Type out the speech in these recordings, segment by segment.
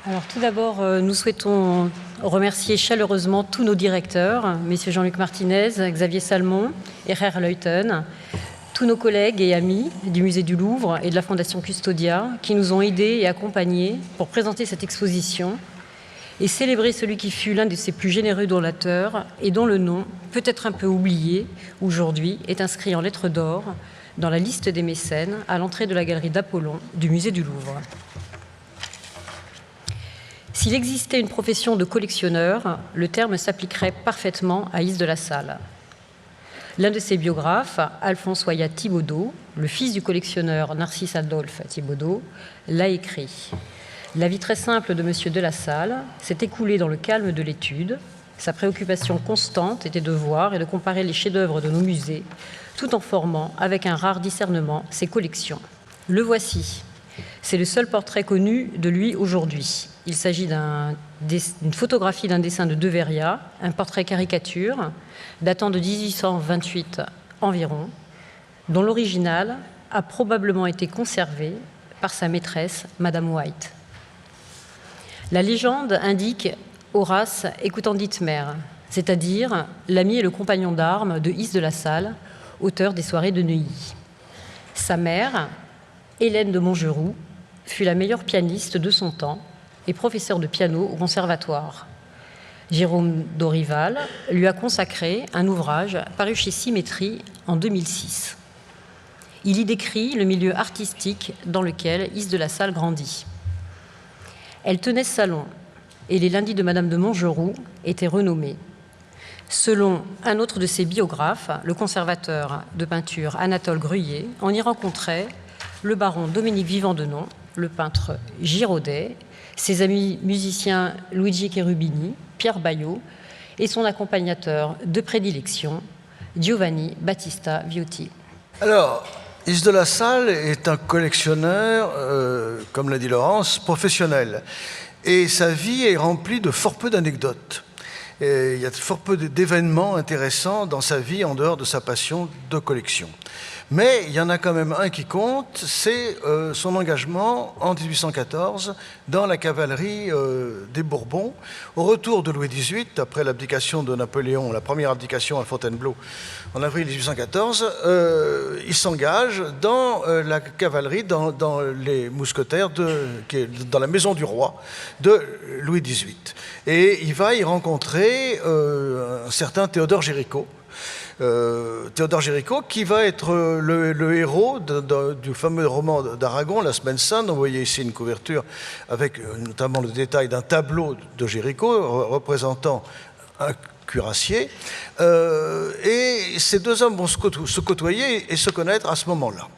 Alors tout d'abord, nous souhaitons remercier chaleureusement tous nos directeurs, messieurs Jean-Luc Martinez, Xavier Salmon et Herr Leuten, tous nos collègues et amis du Musée du Louvre et de la Fondation Custodia qui nous ont aidés et accompagnés pour présenter cette exposition et célébrer celui qui fut l'un de ses plus généreux donateurs et dont le nom, peut-être un peu oublié aujourd'hui, est inscrit en lettres d'or dans la liste des mécènes à l'entrée de la galerie d'Apollon du Musée du Louvre. S'il existait une profession de collectionneur, le terme s'appliquerait parfaitement à Is de la Salle. L'un de ses biographes, Alphonse Hoyat Thibaudeau, le fils du collectionneur Narcisse Adolphe Thibaudeau, l'a écrit. La vie très simple de M. de la Salle s'est écoulée dans le calme de l'étude. Sa préoccupation constante était de voir et de comparer les chefs-d'œuvre de nos musées, tout en formant, avec un rare discernement, ses collections. Le voici. C'est le seul portrait connu de lui aujourd'hui. Il s'agit d'une photographie d'un dessin de De Veria, un portrait caricature datant de 1828 environ, dont l'original a probablement été conservé par sa maîtresse, Madame White. La légende indique Horace écoutant Dittmer, c'est-à-dire l'ami et le compagnon d'armes de Is de la Salle, auteur des Soirées de Neuilly. Sa mère, Hélène de Montgeroux, fut la meilleure pianiste de son temps et professeur de piano au conservatoire. Jérôme Dorival lui a consacré un ouvrage paru chez Symétrie en 2006. Il y décrit le milieu artistique dans lequel Is de la Salle grandit. Elle tenait salon et les lundis de Madame de Montgeroux étaient renommés. Selon un autre de ses biographes, le conservateur de peinture Anatole Gruyé, on y rencontrait le baron Dominique Vivant-Denon, le peintre Giraudet, ses amis musiciens Luigi Cherubini, Pierre Baillot et son accompagnateur de prédilection, Giovanni Battista Viotti. Alors, Is de la Salle est un collectionneur, comme l'a dit Laurence, professionnel. Et sa vie est remplie de fort peu d'anecdotes. Et il y a fort peu d'événements intéressants dans sa vie en dehors de sa passion de collection. Mais il y en a quand même un qui compte, c'est son engagement en 1814 dans la cavalerie des Bourbons. Au retour de Louis XVIII, après l'abdication de Napoléon, la première abdication à Fontainebleau en avril 1814, il s'engage dans la cavalerie, dans les mousquetaires, dans la maison du roi de Louis XVIII. Et il va y rencontrer un certain Théodore Géricault. Théodore Géricault, qui va être le héros du fameux roman d'Aragon, La Semaine Sainte. Vous voyez ici une couverture avec notamment le détail d'un tableau de Géricault représentant un cuirassier. Et ces deux hommes vont se côtoyer et se connaître à ce moment-là.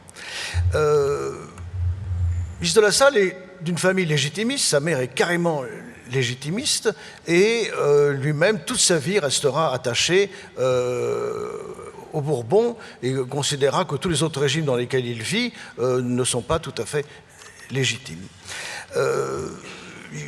Is de la Salle est d'une famille légitimiste, sa mère est carrément légitimiste, et lui-même, toute sa vie, restera attaché aux Bourbons et considérera que tous les autres régimes dans lesquels il vit ne sont pas tout à fait légitimes.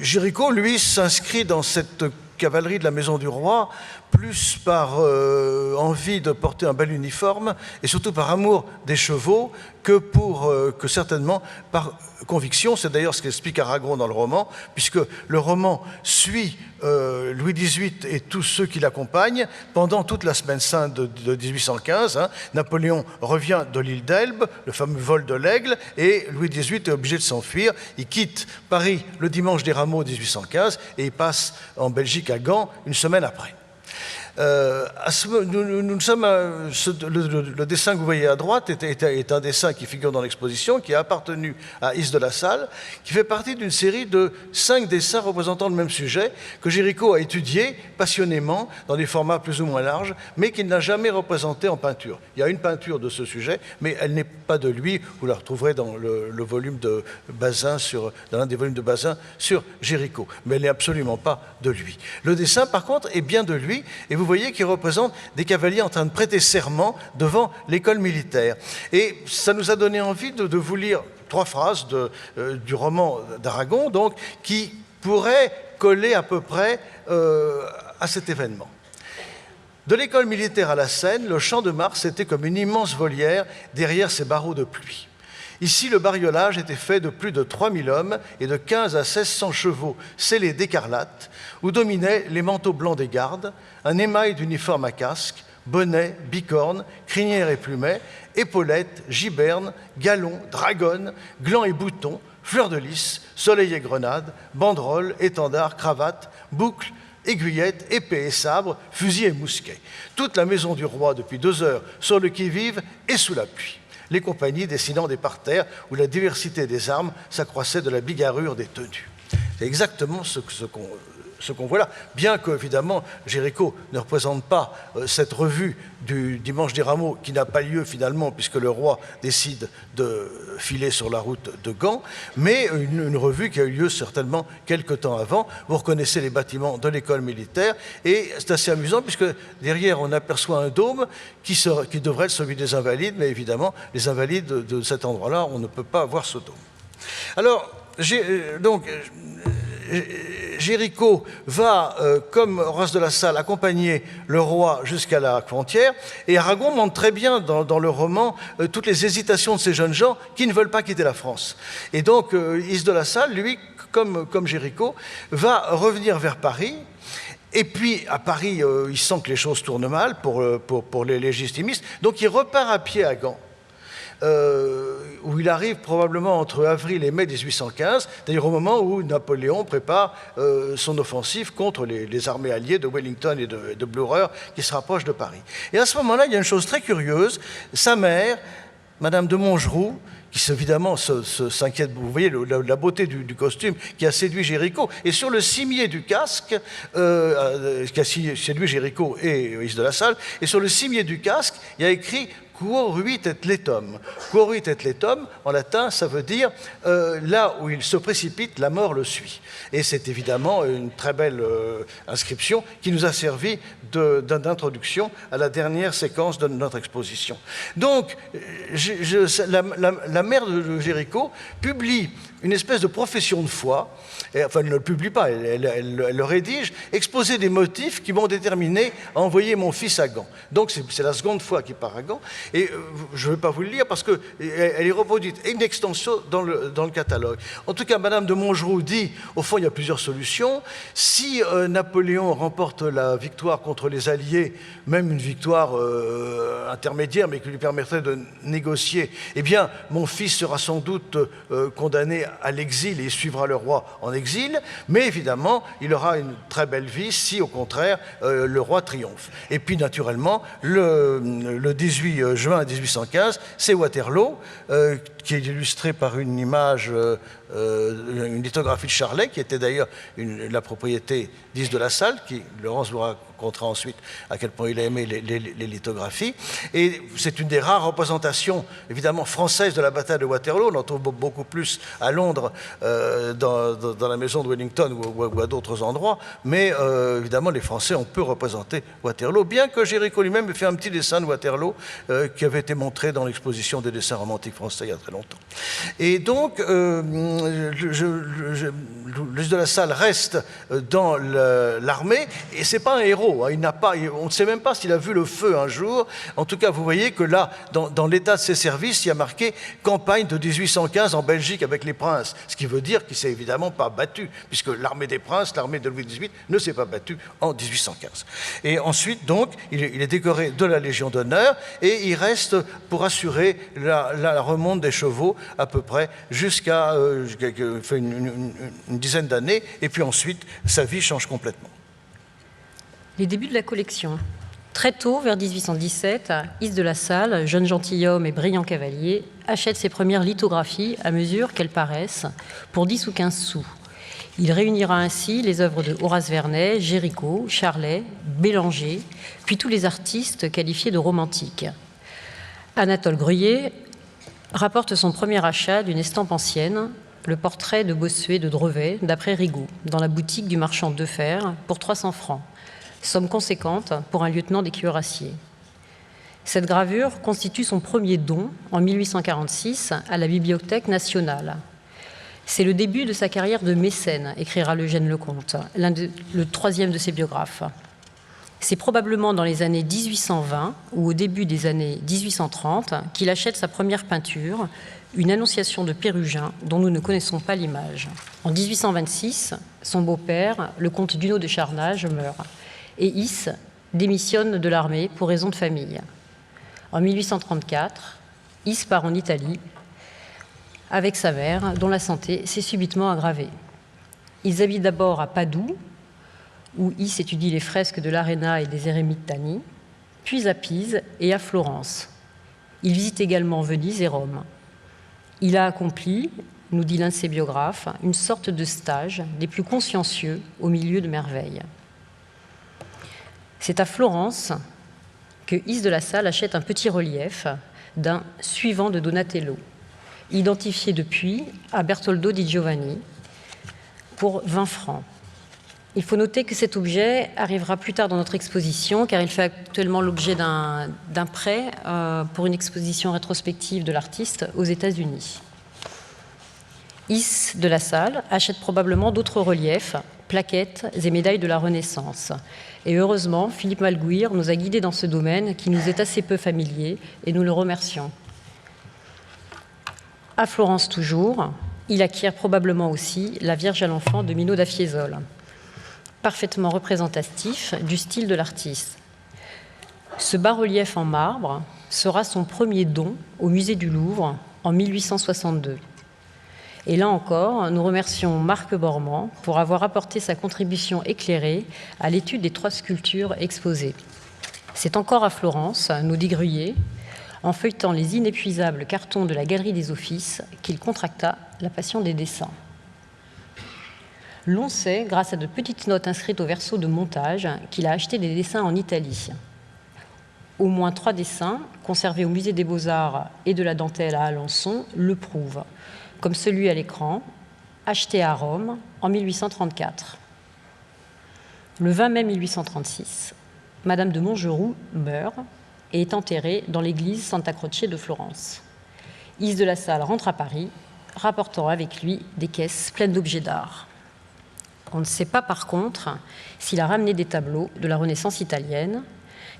Géricault, lui, s'inscrit dans cette cavalerie de la Maison du Roi plus par envie de porter un bel uniforme et surtout par amour des chevaux que certainement par conviction. C'est d'ailleurs ce qu'explique Aragon dans le roman, puisque le roman suit Louis XVIII et tous ceux qui l'accompagnent pendant toute la Semaine Sainte de 1815. Napoléon revient de l'île d'Elbe, le fameux vol de l'Aigle, et Louis XVIII est obligé de s'enfuir. Il quitte Paris le dimanche des Rameaux 1815 et il passe en Belgique à Gand une semaine après. Nous sommes le dessin que vous voyez à droite est un dessin qui figure dans l'exposition, qui a appartenu à Is de la Salle, qui fait partie d'une série de 5 dessins représentant le même sujet, que Géricault a étudié passionnément dans des formats plus ou moins larges, mais qu'il n'a jamais représenté en peinture. Il y a une peinture de ce sujet, mais elle n'est pas de lui. Vous la retrouverez dans le volume de Bazin, dans l'un des volumes de Bazin sur Géricault, mais elle n'est absolument pas de lui. Le dessin, par contre, est bien de lui, et vous voyez qu'il représente des cavaliers en train de prêter serment devant l'école militaire. Et ça nous a donné envie de vous lire 3 phrases du roman d'Aragon, donc, qui pourraient coller à peu près à cet événement. De l'école militaire à la Seine, le champ de Mars était comme une immense volière derrière ses barreaux de pluie. Ici, le bariolage était fait de plus de 3000 hommes et de 15 à 1600 chevaux scellés d'écarlate, où dominaient les manteaux blancs des gardes, un émail d'uniforme à casque, bonnets, bicornes, crinières et plumets, épaulettes, gibernes, galons, dragonnes, glands et boutons, fleurs de lys, soleil et grenades, banderoles, étendards, cravates, boucles, aiguillettes, épées et sabres, fusils et mousquets. Toute la maison du roi, depuis 2 heures, sur le qui-vive et sous la pluie. Les compagnies dessinant des parterres où la diversité des armes s'accroissait de la bigarrure des tenues. C'est exactement ce qu'on voit là, bien qu'évidemment Géricault ne représente pas cette revue du Dimanche des Rameaux qui n'a pas lieu finalement puisque le roi décide de filer sur la route de Gand, mais une revue qui a eu lieu certainement quelque temps avant. Vous reconnaissez les bâtiments de l'école militaire et c'est assez amusant puisque derrière on aperçoit un dôme qui devrait être celui des Invalides, mais évidemment les Invalides de cet endroit-là, on ne peut pas voir ce dôme. Alors, Géricault va, comme Horace de la Salle, accompagner le roi jusqu'à la frontière, et Aragon montre très bien dans le roman toutes les hésitations de ces jeunes gens qui ne veulent pas quitter la France. Et donc, Is de la Salle, lui, comme Géricault, va revenir vers Paris. Et puis, à Paris, il sent que les choses tournent mal pour les légitimistes, donc il repart à pied à Gand. Où il arrive probablement entre avril et mai 1815, c'est-à-dire au moment où Napoléon prépare son offensive contre les armées alliées de Wellington et de Blücher qui se rapprochent de Paris. Et à ce moment-là, il y a une chose très curieuse, sa mère, Madame de Montgeroux, qui évidemment s'inquiète, vous voyez la beauté du costume qui a séduit Géricault, et sur le cimier du casque, qui a séduit Géricault et Is de la Salle, et sur le cimier du casque, il y a écrit Quoruit et letum. Quoruit et letum, en latin, ça veut dire là où il se précipite, la mort le suit. Et c'est évidemment une très belle inscription qui nous a servi d'introduction à la dernière séquence de notre exposition. Donc, la mère de Géricault publie une espèce de profession de foi, enfin elle ne le publie pas, elle le rédige, exposer des motifs qui m'ont déterminé à envoyer mon fils à Gand. Donc c'est la seconde fois qu'il part à Gand, et je ne vais pas vous le lire parce qu'elle est reproduite in extenso dans le catalogue. En tout cas, Madame de Montgeroux dit, au fond il y a plusieurs solutions, si Napoléon remporte la victoire contre les Alliés, même une victoire intermédiaire, mais qui lui permettrait de négocier, eh bien mon fils sera sans doute condamné à l'exil et suivra le roi en exil, mais évidemment, il aura une très belle vie si, au contraire, le roi triomphe. Et puis, naturellement, le 18 juin 1815, c'est Waterloo, qui est illustré par une image, une lithographie de Charlet, qui était d'ailleurs la propriété d'Is de la Salle, qui, Laurence vous racontera ensuite à quel point il a aimé les lithographies. Et c'est une des rares représentations, évidemment, françaises de la bataille de Waterloo. On en trouve beaucoup plus à Londres, dans la maison de Wellington ou à d'autres endroits. Mais évidemment, les Français ont peu représenté Waterloo, bien que Géricault lui-même ait fait un petit dessin de Waterloo qui avait été montré dans l'exposition des dessins romantiques français il y a très longtemps. Et donc, Is de la Salle reste dans l'armée, et c'est pas un héros. Hein, on ne sait même pas s'il a vu le feu un jour. En tout cas, vous voyez que là, dans l'état de ses services, il y a marqué « Campagne de 1815 en Belgique avec les princes », ce qui veut dire qu'il ne s'est évidemment pas battu, puisque l'armée des princes, l'armée de Louis XVIII, ne s'est pas battue en 1815. Et ensuite, donc, il est décoré de la Légion d'honneur, et il reste pour assurer la remonte des chevaux à peu près jusqu'à une dizaine d'années, et puis ensuite, sa vie change complètement. Les débuts de la collection. Très tôt, vers 1817, Is de la Salle, jeune gentilhomme et brillant cavalier, achète ses premières lithographies à mesure qu'elles paraissent pour 10 ou 15 sous. Il réunira ainsi les œuvres de Horace Vernet, Géricault, Charlet, Bélanger, puis tous les artistes qualifiés de romantiques. Anatole Gruyé rapporte son premier achat d'une estampe ancienne, le portrait de Bossuet de Drevet, d'après Rigaud, dans la boutique du marchand Defer, pour 300 francs, somme conséquente pour un lieutenant des cuirassiers. Cette gravure constitue son premier don, en 1846, à la Bibliothèque nationale. C'est le début de sa carrière de mécène, écrira Eugène Lecomte, le troisième de ses biographes. C'est probablement dans les années 1820 ou au début des années 1830 qu'il achète sa première peinture, une annonciation de Pérugin dont nous ne connaissons pas l'image. En 1826, son beau-père, le comte Duno de Charnage, meurt et Is démissionne de l'armée pour raison de famille. En 1834, Is part en Italie avec sa mère, dont la santé s'est subitement aggravée. Ils habitent d'abord à Padoue, où Is étudie les fresques de l'Arena et des Eremittani, puis à Pise et à Florence. Il visite également Venise et Rome. Il a accompli, nous dit l'un de ses biographes, une sorte de stage des plus consciencieux au milieu de merveilles. C'est à Florence que Is de la Salle achète un petit relief d'un suivant de Donatello, identifié depuis à Bertoldo di Giovanni pour 20 francs. Il faut noter que cet objet arrivera plus tard dans notre exposition, car il fait actuellement l'objet d'un prêt pour une exposition rétrospective de l'artiste aux États-Unis. Is de la Salle achète probablement d'autres reliefs, plaquettes et médailles de la Renaissance. Et heureusement, Philippe Malguir nous a guidés dans ce domaine qui nous est assez peu familier, et nous le remercions. À Florence toujours, il acquiert probablement aussi la Vierge à l'Enfant de Mino da Fiesole, parfaitement représentatif du style de l'artiste. Ce bas-relief en marbre sera son premier don au musée du Louvre en 1862. Et là encore, nous remercions Marc Bormand pour avoir apporté sa contribution éclairée à l'étude des 3 sculptures exposées. C'est encore à Florence, nous dit Gruyé, en feuilletant les inépuisables cartons de la Galerie des Offices, qu'il contracta la passion des dessins. L'on sait, grâce à de petites notes inscrites au verso de montage, qu'il a acheté des dessins en Italie. Au moins 3 dessins, conservés au Musée des Beaux-Arts et de la Dentelle à Alençon, le prouvent, comme celui à l'écran, acheté à Rome en 1834. Le 20 mai 1836, Madame de Montgeroux meurt et est enterrée dans l'église Santa Croce de Florence. Is de la Salle rentre à Paris, rapportant avec lui des caisses pleines d'objets d'art. On ne sait pas par contre s'il a ramené des tableaux de la Renaissance italienne,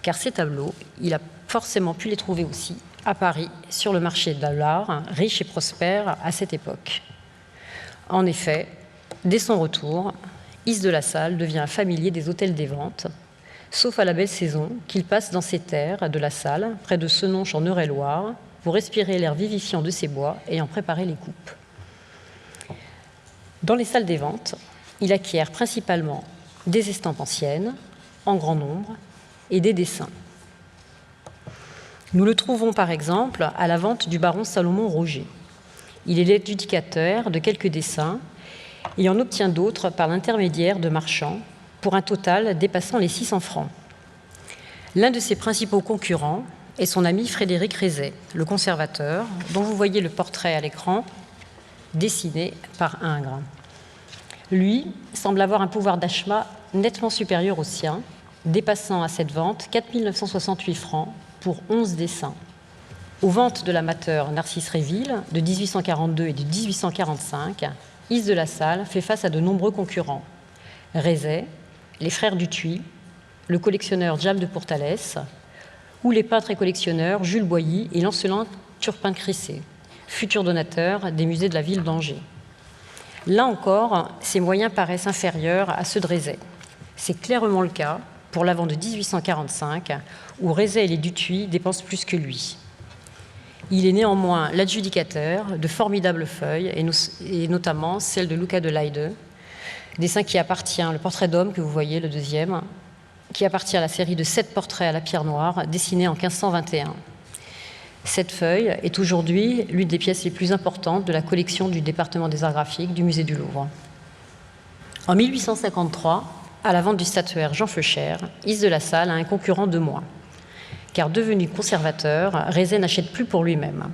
car ces tableaux, il a forcément pu les trouver aussi à Paris, sur le marché de l'art, riche et prospère à cette époque. En effet, dès son retour, Is de la Salle devient un familier des hôtels des ventes, sauf à la belle saison qu'il passe dans ses terres de la Salle, près de Senonches en Eure-et-Loire, pour respirer l'air vivifiant de ces bois et en préparer les coupes. Dans les salles des ventes, il acquiert principalement des estampes anciennes, en grand nombre, et des dessins. Nous le trouvons par exemple à la vente du baron Salomon Roger. Il est l'adjudicateur de quelques dessins et en obtient d'autres par l'intermédiaire de marchands pour un total dépassant les 600 francs. L'un de ses principaux concurrents est son ami Frédéric Rézet, le conservateur, dont vous voyez le portrait à l'écran, dessiné par Ingres. Lui semble avoir un pouvoir d'achat nettement supérieur au sien, dépassant à cette vente 4 968 francs pour 11 dessins. Aux ventes de l'amateur Narcisse Réville de 1842 et de 1845, Is de la Salle fait face à de nombreux concurrents. Rézet, les frères Dutuy, le collectionneur Jam de Pourtalès, ou les peintres et collectionneurs Jules Boilly et Lancelin Turpin-Crissé, futurs donateurs des musées de la ville d'Angers. Là encore, ses moyens paraissent inférieurs à ceux de Rézet. C'est clairement le cas pour l'avant de 1845, où Rézet et les Dutuy dépensent plus que lui. Il est néanmoins l'adjudicateur de formidables feuilles, et notamment celle de Luca de Leyde, dessin qui appartient, le portrait d'homme que vous voyez, le deuxième, qui appartient à la série de 7 portraits à la pierre noire, dessinés en 1521. Cette feuille est aujourd'hui l'une des pièces les plus importantes de la collection du département des arts graphiques du musée du Louvre. En 1853, à la vente du statuaire Jean Feuchère, Is de la Salle a un concurrent de moins, car devenu conservateur, Rézet n'achète plus pour lui-même.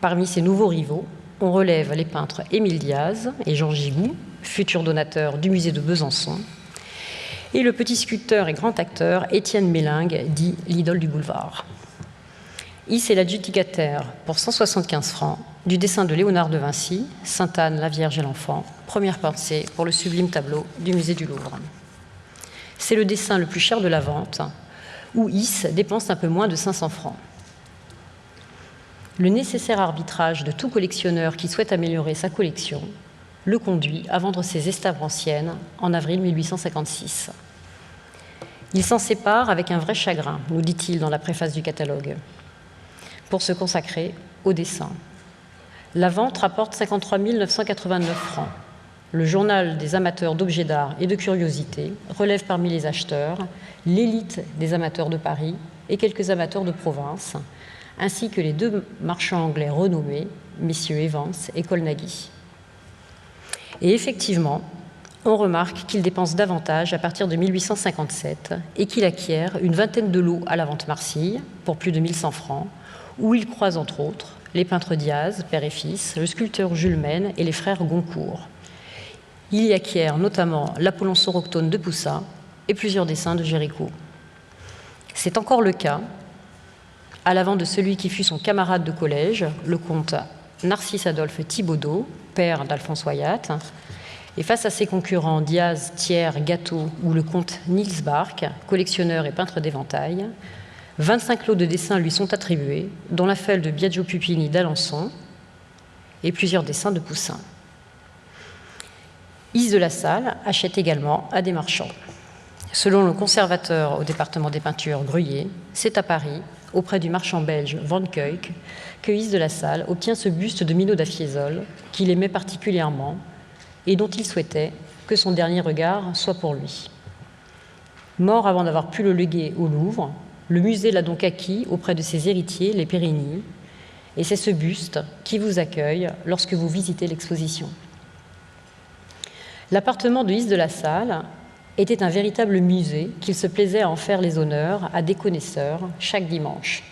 Parmi ses nouveaux rivaux, on relève les peintres Émile Diaz et Jean Gigou, futurs donateurs du musée de Besançon, et le petit sculpteur et grand acteur Étienne Mélingue, dit l'idole du boulevard. Is est l'adjudicataire pour 175 francs du dessin de Léonard de Vinci, Sainte-Anne, la Vierge et l'Enfant, première pensée pour le sublime tableau du musée du Louvre. C'est le dessin le plus cher de la vente, où Is dépense un peu moins de 500 francs. Le nécessaire arbitrage de tout collectionneur qui souhaite améliorer sa collection le conduit à vendre ses estampes anciennes en avril 1856. Il s'en sépare avec un vrai chagrin, nous dit-il dans la préface du catalogue, pour se consacrer au dessin. La vente rapporte 53 989 francs. Le journal des amateurs d'objets d'art et de curiosités relève parmi les acheteurs l'élite des amateurs de Paris et quelques amateurs de province, ainsi que les deux marchands anglais renommés, messieurs Evans et Colnaghi. Et effectivement, on remarque qu'il dépense davantage à partir de 1857 et qu'il acquiert une vingtaine de lots à la vente Marcille pour plus de 1100 francs, où il croise entre autres les peintres Diaz, père et fils, le sculpteur Jules Maine et les frères Goncourt. Il y acquiert notamment l'Apollon Soroctone de Poussin et plusieurs dessins de Géricault. C'est encore le cas à l'avant de celui qui fut son camarade de collège, le comte Narcisse-Adolphe Thibaudeau, père d'Alphonse Wyatt, et face à ses concurrents Diaz, Thiers, Gâteau ou le comte Niels Barck, collectionneur et peintre d'éventail, 25 lots de dessins lui sont attribués, dont la feuille de Biagio Pupini d'Alençon et plusieurs dessins de Poussin. Is de la Salle achète également à des marchands. Selon le conservateur au département des peintures Gruyé, c'est à Paris, auprès du marchand belge Van Kuyk, que Is de la Salle obtient ce buste de Minot da Fiesole, qu'il aimait particulièrement et dont il souhaitait que son dernier regard soit pour lui. Mort avant d'avoir pu le léguer au Louvre, le musée l'a donc acquis auprès de ses héritiers, les Périgny, et c'est ce buste qui vous accueille lorsque vous visitez l'exposition. L'appartement de Is de la Salle était un véritable musée qu'il se plaisait à en faire les honneurs à des connaisseurs chaque dimanche.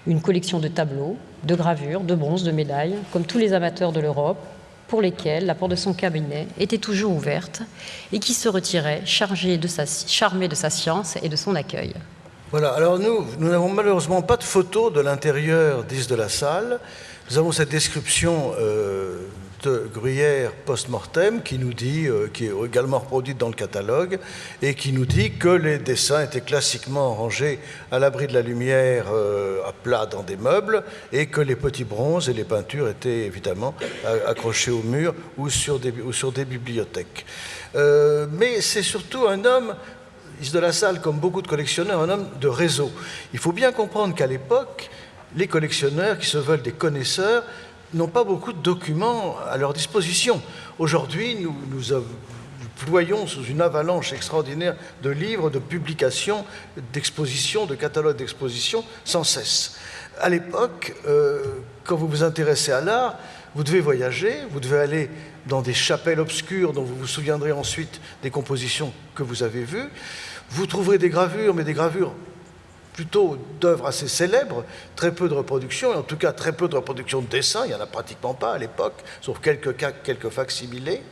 Une collection de tableaux, de gravures, de bronzes, de médailles, comme tous les amateurs de l'Europe, pour lesquels la porte de son cabinet était toujours ouverte et qui se retirait charmé de sa science et de son accueil. Voilà, alors nous n'avons malheureusement pas de photo de l'intérieur d'Is de la Salle. Nous avons cette description de Gruyère post-mortem qui nous dit, qui est également reproduite dans le catalogue, et qui nous dit que les dessins étaient classiquement rangés à l'abri de la lumière à plat dans des meubles, et que les petits bronzes et les peintures étaient évidemment accrochés au mur ou sur des bibliothèques. Mais c'est surtout un homme, Is de la Salle, comme beaucoup de collectionneurs, un homme de réseau. Il faut bien comprendre qu'à l'époque, les collectionneurs qui se veulent des connaisseurs n'ont pas beaucoup de documents à leur disposition. Aujourd'hui, nous ployons sous une avalanche extraordinaire de livres, de publications, d'expositions, de catalogues d'expositions sans cesse. À l'époque, quand vous vous intéressez à l'art, vous devez voyager, vous devez aller dans des chapelles obscures dont vous vous souviendrez ensuite des compositions que vous avez vues. Vous trouverez des gravures, mais des gravures plutôt d'œuvres assez célèbres, très peu de reproductions, et en tout cas très peu de reproductions de dessins, il n'y en a pratiquement pas à l'époque, sauf quelques facsimilés.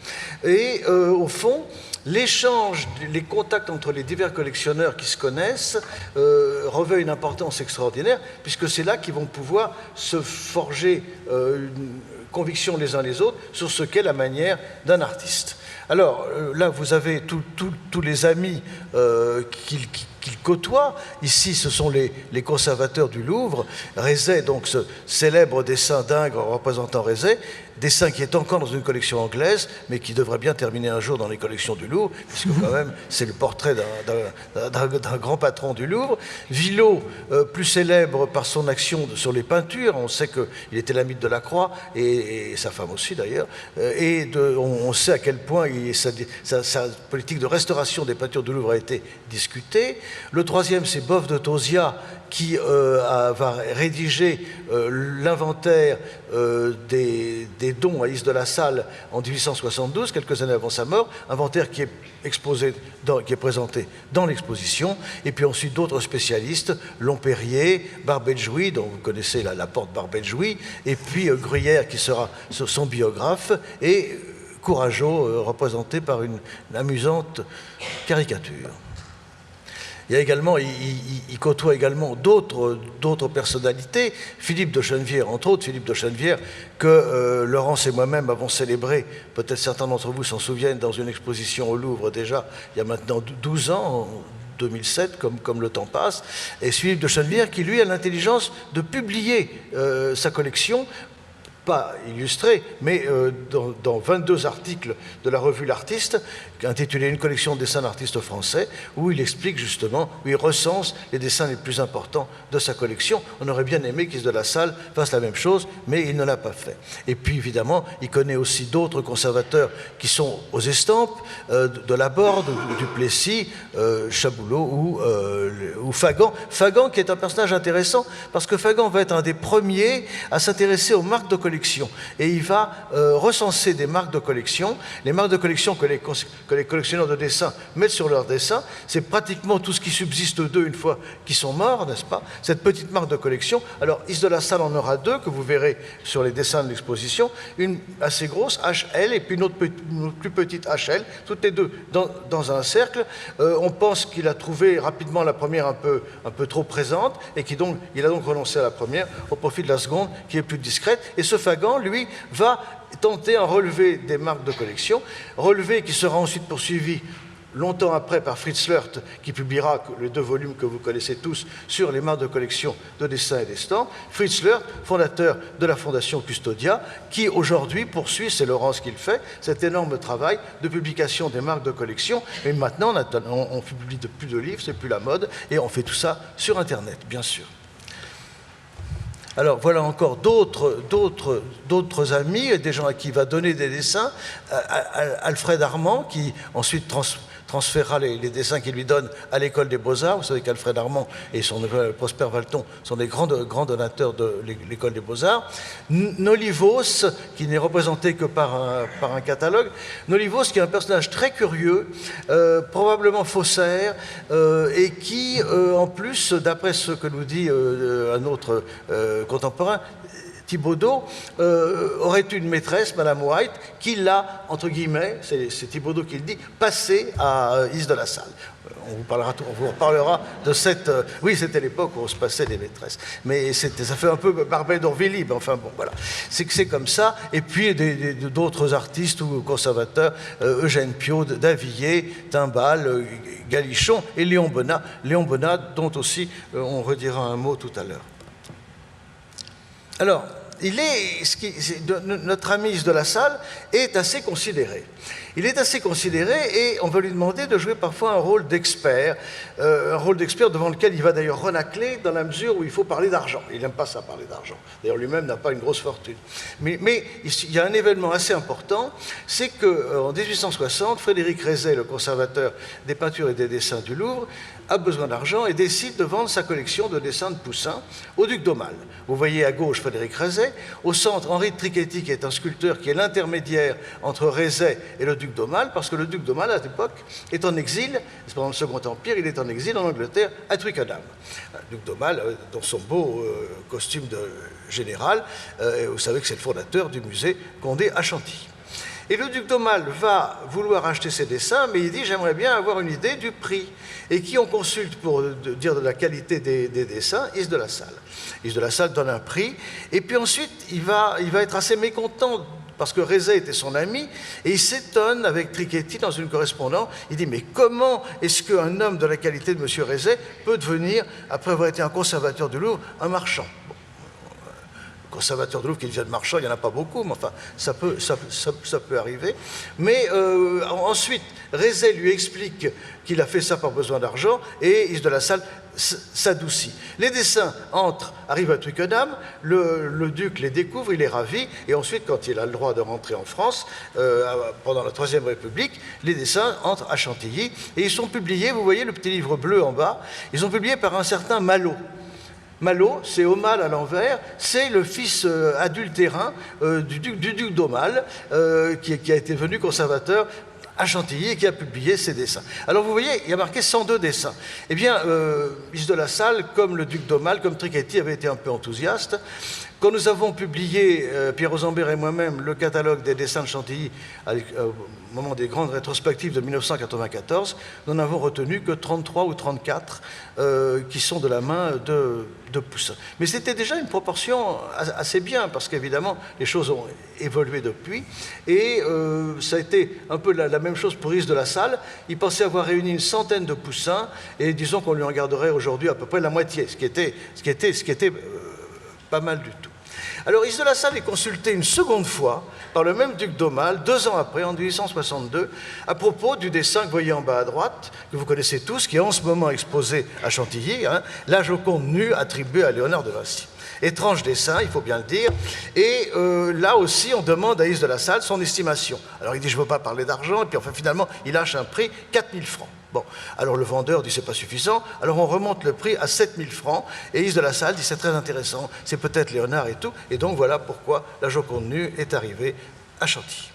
Et au fond, l'échange, les contacts entre les divers collectionneurs qui se connaissent revêt une importance extraordinaire, puisque c'est là qu'ils vont pouvoir se forger une conviction les uns les autres sur ce qu'est la manière d'un artiste. Alors là, vous avez tous les amis qu'il côtoie. Ici, ce sont les conservateurs du Louvre. Rézet, donc ce célèbre dessin d'Ingres représentant Rézet, dessin qui est encore dans une collection anglaise, mais qui devrait bien terminer un jour dans les collections du Louvre, puisque quand même, c'est le portrait d'un grand patron du Louvre. Villot, plus célèbre par son action sur les peintures, on sait qu'il était l'ami de Delacroix, et sa femme aussi d'ailleurs, et on sait à quel point sa politique de restauration des peintures du Louvre a été discutée. Le troisième, c'est Bof de Tauziat, qui va rédiger l'inventaire des dons à Is de la Salle en 1872, quelques années avant sa mort, inventaire qui est qui est présenté dans l'exposition, et puis ensuite d'autres spécialistes, Lomperrier, Barbet-Jouy, dont vous connaissez la porte Barbet-Jouy, et puis Gruyère qui sera son biographe, et Courageau, représenté par une amusante caricature. Il y a également, il côtoie également d'autres personnalités, Philippe de Chenevière, entre autres, Philippe de Chenevière, que Laurence et moi-même avons célébré, peut-être certains d'entre vous s'en souviennent, dans une exposition au Louvre déjà, il y a maintenant 12 ans, 2007, comme le temps passe, et Philippe de Chennevières qui, lui, a l'intelligence de publier sa collection, pas illustrée, mais dans 22 articles de la revue L'Artiste, intitulé « Une collection de dessins d'artistes français », où il explique justement, où il recense les dessins les plus importants de sa collection. On aurait bien aimé qu'Yves de La Salle fasse la même chose, mais il ne l'a pas fait. Et puis évidemment, il connaît aussi d'autres conservateurs qui sont aux estampes, de Laborde, du Plessis, Chaboulot ou Fagan. Fagan qui est un personnage intéressant, parce que Fagan va être un des premiers à s'intéresser aux marques de collection. Et il va recenser des marques de collection. Les marques de collection que les collectionneurs de dessins mettent sur leurs dessins, c'est pratiquement tout ce qui subsiste d'eux une fois qu'ils sont morts, n'est-ce pas? Cette petite marque de collection. Alors, Yves de La Salle en aura deux, que vous verrez sur les dessins de l'exposition. Une assez grosse, HL, et puis une autre plus petite HL, toutes les deux dans un cercle. On pense qu'il a trouvé rapidement la première un peu trop présente, et il a donc renoncé à la première au profit de la seconde, qui est plus discrète. Et ce Fagan, lui, va tenter un relevé des marques de collection, relevé qui sera ensuite poursuivi longtemps après par Fritz Lört, qui publiera les 2 volumes que vous connaissez tous sur les marques de collection de dessins et d'estampes. Fritz Lört, fondateur de la Fondation Custodia, qui aujourd'hui poursuit, c'est Laurence qui le fait, cet énorme travail de publication des marques de collection. Et maintenant, on publie plus de livres, c'est plus la mode, et on fait tout ça sur Internet, bien sûr. Alors voilà encore d'autres amis, des gens à qui il va donner des dessins. Alfred Armand, qui ensuite transférera les dessins qu'il lui donne à l'école des Beaux-Arts. Vous savez qu'Alfred Armand et son neveu Prosper Valton sont des grands donateurs de l'école des Beaux-Arts. Nolivos, qui n'est représenté que par un catalogue. Nolivos, qui est un personnage très curieux, probablement faussaire, et qui, en plus, d'après ce que nous dit un autre contemporain, Thibaudeau, aurait une maîtresse, Madame White, qui l'a, entre guillemets, c'est Thibaudeau qui le dit, passé à Yves de La Salle. On vous reparlera de cette... oui, c'était l'époque où on se passait des maîtresses. Mais ça fait un peu Barbet d'Orvilliers, mais enfin bon, voilà. C'est comme ça. Et puis d'autres artistes ou conservateurs, Eugène Piot, Davilliers, Timbal, Galichon et Léon Bonnat. Léon Bonnat, dont aussi on redira un mot tout à l'heure. Alors, notre ami Yves de La Salle est assez considéré. Il est assez considéré et on va lui demander de jouer parfois un rôle d'expert devant lequel il va d'ailleurs renacler dans la mesure où il faut parler d'argent. Il n'aime pas ça, parler d'argent. D'ailleurs, lui-même n'a pas une grosse fortune. Mais il y a un événement assez important, c'est qu'en 1860, Frédéric Rezet, le conservateur des peintures et des dessins du Louvre, a besoin d'argent et décide de vendre sa collection de dessins de Poussin au duc d'Aumale. Vous voyez à gauche Frédéric Rezet, au centre Henri de Trichetti, qui est un sculpteur qui est l'intermédiaire entre Rezet et le duc d'Aumale, parce que le duc d'Aumale, à l'époque, est en exil, pendant le Second Empire, il est en exil en Angleterre, à Twickenham. Le duc d'Aumale, dans son beau costume de général, vous savez que c'est le fondateur du musée Condé à Chantilly. Et le duc d'Aumale va vouloir acheter ses dessins, mais il dit « j'aimerais bien avoir une idée du prix ». Et qui on consulte pour dire de la qualité des dessins? Yves de La Salle. Yves de La Salle donne un prix, et puis ensuite il va être assez mécontent, parce que Rezet était son ami, et il s'étonne avec Trichetti dans une correspondance. Il dit « mais comment est-ce qu'un homme de la qualité de M. Rezet peut devenir, après avoir été un conservateur du Louvre, un marchand ?» Conservateur de Louvre qui deviennent marchands, il n'y en a pas beaucoup, mais enfin, ça peut arriver. Mais ensuite, Rezet lui explique qu'il a fait ça par besoin d'argent, et Yves de La Salle s'adoucit. Les dessins arrivent à Twickenham, le duc les découvre, il est ravi, et ensuite, quand il a le droit de rentrer en France, pendant la Troisième République, les dessins entrent à Chantilly, et ils sont publiés, vous voyez le petit livre bleu en bas, ils sont publiés par un certain Malot. Malot, c'est Aumale à l'envers, c'est le fils adultérin du duc d'Aumale, qui a été venu conservateur à Chantilly et qui a publié ses dessins. Alors vous voyez, il y a marqué 102 dessins. Eh bien, Yves de La Salle, comme le duc d'Aumale, comme Trichetti, avait été un peu enthousiaste. Quand nous avons publié, Pierre Rosenberg et moi-même, le catalogue des dessins de Chantilly au moment des grandes rétrospectives de 1994, nous n'avons retenu que 33 ou 34 qui sont de la main de Poussin. Mais c'était déjà une proportion assez bien, parce qu'évidemment, les choses ont évolué depuis. Et ça a été un peu la même chose pour Is de la Salle. Il pensait avoir réuni une centaine de Poussins, et disons qu'on lui en garderait aujourd'hui à peu près la moitié, ce qui était pas mal du tout. Alors, Is de la Salle est consulté une seconde fois par le même duc d'Aumale, 2 ans après, en 1862, à propos du dessin que vous voyez en bas à droite, que vous connaissez tous, qui est en ce moment exposé à Chantilly, hein, la Joconde nue attribuée à Léonard de Vinci. Étrange dessin, il faut bien le dire. Et là aussi, on demande à Is de la Salle son estimation. Alors, il dit, je ne veux pas parler d'argent, et puis enfin, finalement, il lâche un prix, 4 000 francs. Bon, alors le vendeur dit c'est pas suffisant, alors on remonte le prix à 7 000 francs, et Is de la Salle dit c'est très intéressant, c'est peut-être Léonard et tout, et donc voilà pourquoi la Joconde nue est arrivée à Chantilly.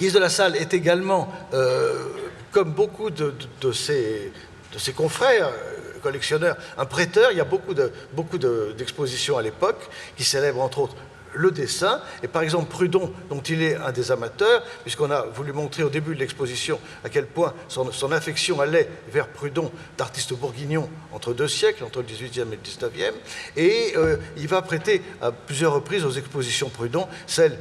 Is de la Salle est également, comme beaucoup de ses confrères collectionneurs, un prêteur. Il y a beaucoup d'expositions à l'époque qui célèbrent entre autres le dessin, et par exemple Prudhon, dont il est un des amateurs, puisqu'on a voulu montrer au début de l'exposition à quel point son affection allait vers Prudhon, d'artiste bourguignon entre 2 siècles, entre le XVIIIe et le XIXe, et il va prêter à plusieurs reprises aux expositions Prudhon, celle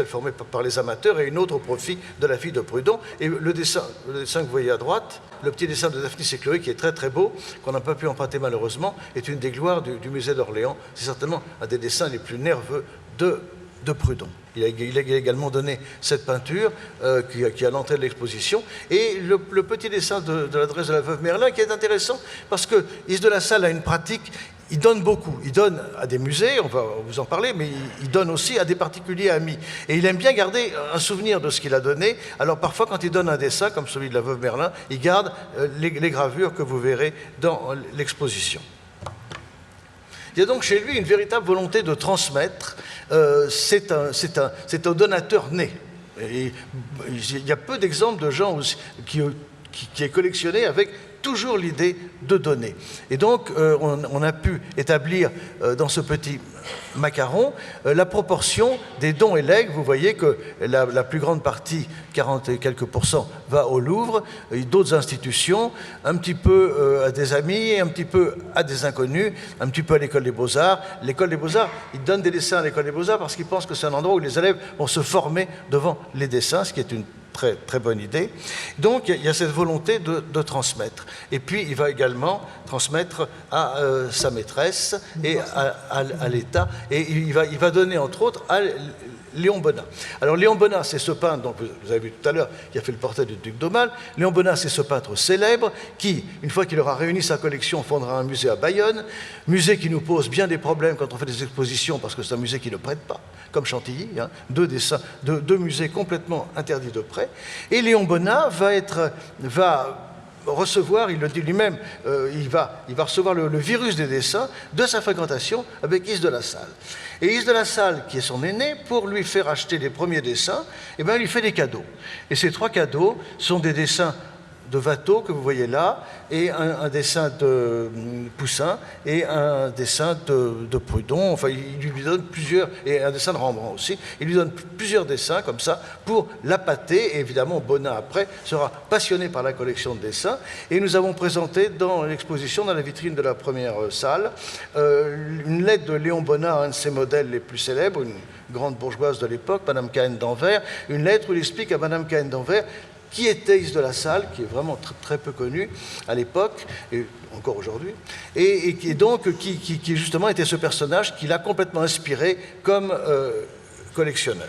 formée par les amateurs et une autre au profit de la fille de Prudhon. Et le dessin que vous voyez à droite, le petit dessin de Daphnis et Chloé, qui est très très beau, qu'on n'a pas pu emprunter malheureusement, est une des gloires du musée d'Orléans. C'est certainement un des dessins les plus nerveux de Prudhon. Il a également donné cette peinture qui est à l'entrée de l'exposition. Et le petit dessin de l'adresse de la veuve Merlin, qui est intéressant, parce que Is de la Salle a une pratique. Il donne beaucoup. Il donne à des musées, on va vous en parler, mais il donne aussi à des particuliers amis. Et il aime bien garder un souvenir de ce qu'il a donné. Alors parfois, quand il donne un dessin, comme celui de la veuve Merlin, il garde les gravures que vous verrez dans l'exposition. Il y a donc chez lui une véritable volonté de transmettre. C'est un donateur né. Et il y a peu d'exemples de gens qui est collectionné avec toujours l'idée de donner. Et donc, on a pu établir dans ce petit macaron la proportion des dons et legs. Vous voyez que la plus grande partie, 40 et quelques %, va au Louvre, d'autres institutions, un petit peu à des amis, un petit peu à des inconnus, un petit peu à l'École des Beaux-Arts. L'École des Beaux-Arts, ils donnent des dessins à l'École des Beaux-Arts parce qu'ils pensent que c'est un endroit où les élèves vont se former devant les dessins, ce qui est une très, très bonne idée. Donc, il y a cette volonté de transmettre. Et puis, il va également transmettre à sa maîtresse et à l'État. Et il va donner, entre autres, à Léon Bonnat. Alors, Léon Bonnat, c'est ce peintre, donc vous avez vu tout à l'heure, qui a fait le portrait du duc d'Aumale. Léon Bonnat, c'est ce peintre célèbre qui, une fois qu'il aura réuni sa collection, fondera un musée à Bayonne. Musée qui nous pose bien des problèmes quand on fait des expositions, parce que c'est un musée qui ne prête pas, comme Chantilly, hein, deux musées complètement interdits de prêt. Et Léon Bonnat va recevoir, il le dit lui-même, il va recevoir le virus des dessins de sa fréquentation avec Is de la Salle. Et Is de la Salle, qui est son aîné, pour lui faire acheter les premiers dessins, il lui fait des cadeaux. Et ces 3 cadeaux sont des dessins de Watteau, que vous voyez là, et un dessin de Poussin, et un dessin de Prudhon. Enfin, il lui donne plusieurs, et un dessin de Rembrandt aussi. Il lui donne plusieurs dessins, comme ça, pour l'appâter. Et évidemment, Bonnat, après, sera passionné par la collection de dessins. Et nous avons présenté dans l'exposition, dans la vitrine de la première salle, une lettre de Léon Bonnat, un de ses modèles les plus célèbres, une grande bourgeoise de l'époque, Madame Cahen d'Anvers, une lettre où il explique à Madame Cahen d'Anvers qui était Is de la Salle, qui est vraiment très, très peu connu à l'époque, et encore aujourd'hui, et qui justement était ce personnage qui l'a complètement inspiré comme collectionneur.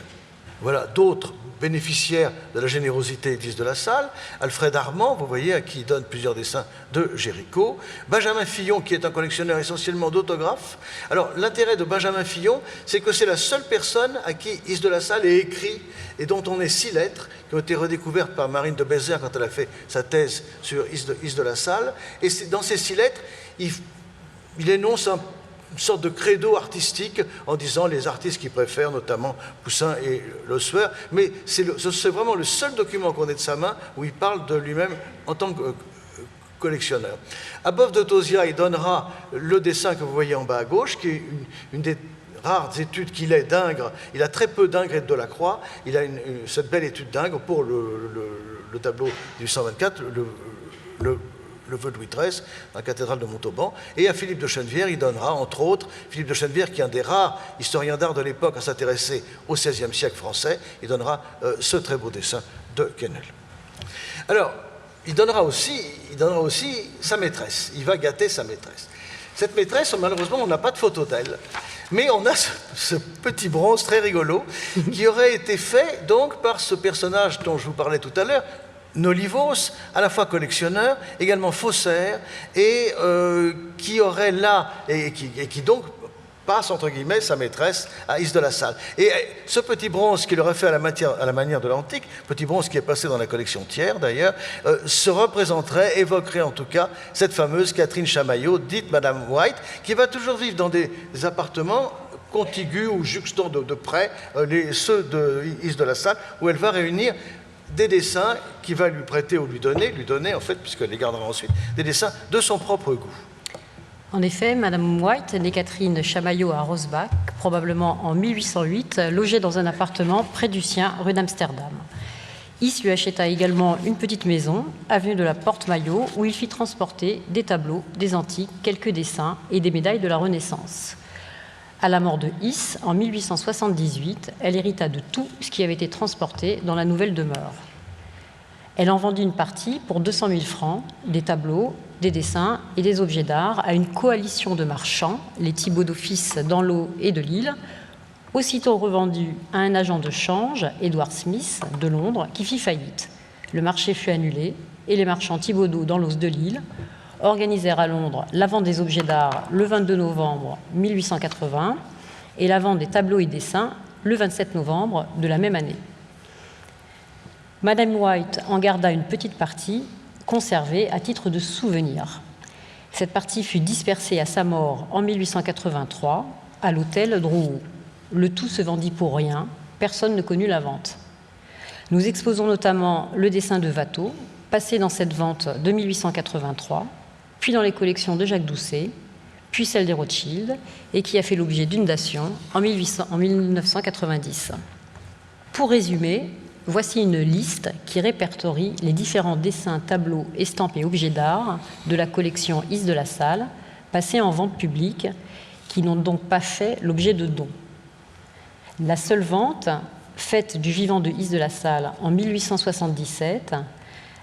Voilà d'autres bénéficiaires de la générosité d'Is de la Salle. Alfred Armand, vous voyez, à qui il donne plusieurs dessins de Géricault. Benjamin Fillon, qui est un collectionneur essentiellement d'autographes. Alors, l'intérêt de Benjamin Fillon, c'est que c'est la seule personne à qui Is de la Salle est écrit et dont on ait 6 lettres qui ont été redécouvertes par Marine de Bézère quand elle a fait sa thèse sur Is de la Salle. Et dans ces 6 lettres, il énonce une sorte de credo artistique en disant les artistes qu'il préfère, notamment Poussin et Lesueur. Mais c'est vraiment le seul document qu'on ait de sa main où il parle de lui-même en tant que collectionneur. À Bof de Tauziat, il donnera le dessin que vous voyez en bas à gauche, qui est une des rares études qu'il ait d'Ingres. Il a très peu d'Ingres et de Delacroix. Il a cette belle étude d'Ingres pour le tableau du 124, le vœu de Louis XIII, dans la cathédrale de Montauban. Et à Philippe de Chennevières, il donnera, entre autres, Philippe de Chennevières, qui est un des rares historiens d'art de l'époque à s'intéresser au XVIe siècle français, il donnera ce très beau dessin de Quesnel. Alors, il donnera aussi sa maîtresse. Il va gâter sa maîtresse. Cette maîtresse, malheureusement, on n'a pas de photo d'elle. Mais on a ce petit bronze très rigolo qui aurait été fait donc par ce personnage dont je vous parlais tout à l'heure, Nolivos, à la fois collectionneur, également faussaire, et qui aurait là, et qui donc passe, entre guillemets, sa maîtresse à Is de la Salle. Et ce petit bronze qu'il aurait fait à la manière de l'antique, petit bronze qui est passé dans la collection Thiers d'ailleurs, se représenterait, évoquerait en tout cas cette fameuse Catherine Chamaillot, dite Madame White, qui va toujours vivre dans des appartements contigus ou juxtant de près ceux de Is de la Salle, où elle va réunir des dessins qu'il va lui prêter ou lui donner en fait, puisqu'elle les gardera ensuite, des dessins de son propre goût. En effet, Madame White, née Catherine Chamaillot à Rosbach, probablement en 1808, logeait dans un appartement près du sien, rue d'Amsterdam. Is lui acheta également une petite maison, avenue de la Porte-Maillot, où il fit transporter des tableaux, des antiques, quelques dessins et des médailles de la Renaissance. À la mort de Is, en 1878, elle hérita de tout ce qui avait été transporté dans la nouvelle demeure. Elle en vendit une partie pour 200 000 francs, des tableaux, des dessins et des objets d'art à une coalition de marchands, les Thibaudeau fils d'Anlot et de Lille, aussitôt revendus à un agent de change, Edward Smith, de Londres, qui fit faillite. Le marché fut annulé et les marchands Thibaudeau d'Anlot de Lille organisèrent à Londres la vente des objets d'art le 22 novembre 1880 et la vente des tableaux et dessins le 27 novembre de la même année. Madame White en garda une petite partie, conservée à titre de souvenir. Cette partie fut dispersée à sa mort en 1883 à l'hôtel Drouot. Le tout se vendit pour rien, personne ne connut la vente. Nous exposons notamment le dessin de Watteau, passé dans cette vente de 1883, puis dans les collections de Jacques Doucet, puis celle des Rothschild, et qui a fait l'objet d'une dation en 1990. Pour résumer, voici une liste qui répertorie les différents dessins, tableaux, estampes et objets d'art de la collection Is de la Salle, passés en vente publique, qui n'ont donc pas fait l'objet de dons. La seule vente, faite du vivant de Is de la Salle en 1877,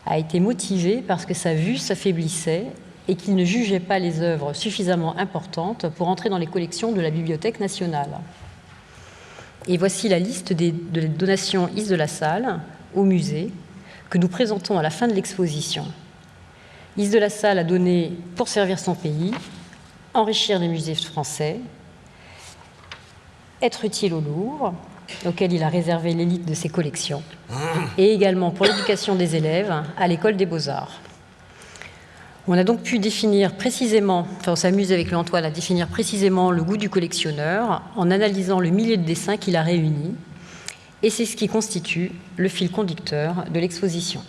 a été motivée parce que sa vue s'affaiblissait et qu'il ne jugeait pas les œuvres suffisamment importantes pour entrer dans les collections de la Bibliothèque nationale. Et voici la liste de donations Is de la Salle au musée que nous présentons à la fin de l'exposition. Is de la Salle a donné pour servir son pays, enrichir les musées français, être utile au Louvre, auquel il a réservé l'élite de ses collections, et également pour l'éducation des élèves à l'École des Beaux-Arts. On a donc pu définir précisément, on s'amuse avec Antoine à définir précisément le goût du collectionneur en analysant le millier de dessins qu'il a réunis, et c'est ce qui constitue le fil conducteur de l'exposition.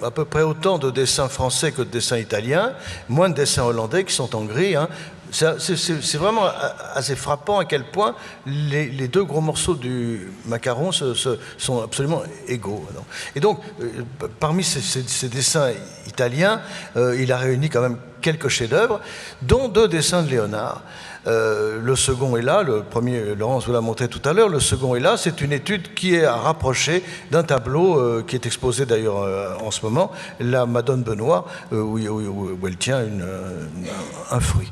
À peu près autant de dessins français que de dessins italiens, moins de dessins hollandais qui sont en gris. C'est vraiment assez frappant à quel point les deux gros morceaux du macaron sont absolument égaux. Et donc, parmi ces dessins italiens, il a réuni quand même quelques chefs-d'œuvre, dont 2 dessins de Léonard. Le second est là, le premier, Laurence vous l'a montré tout à l'heure, le second est là, c'est une étude qui est à rapprocher d'un tableau qui est exposé d'ailleurs en ce moment, la Madone Benoît, où elle tient un fruit.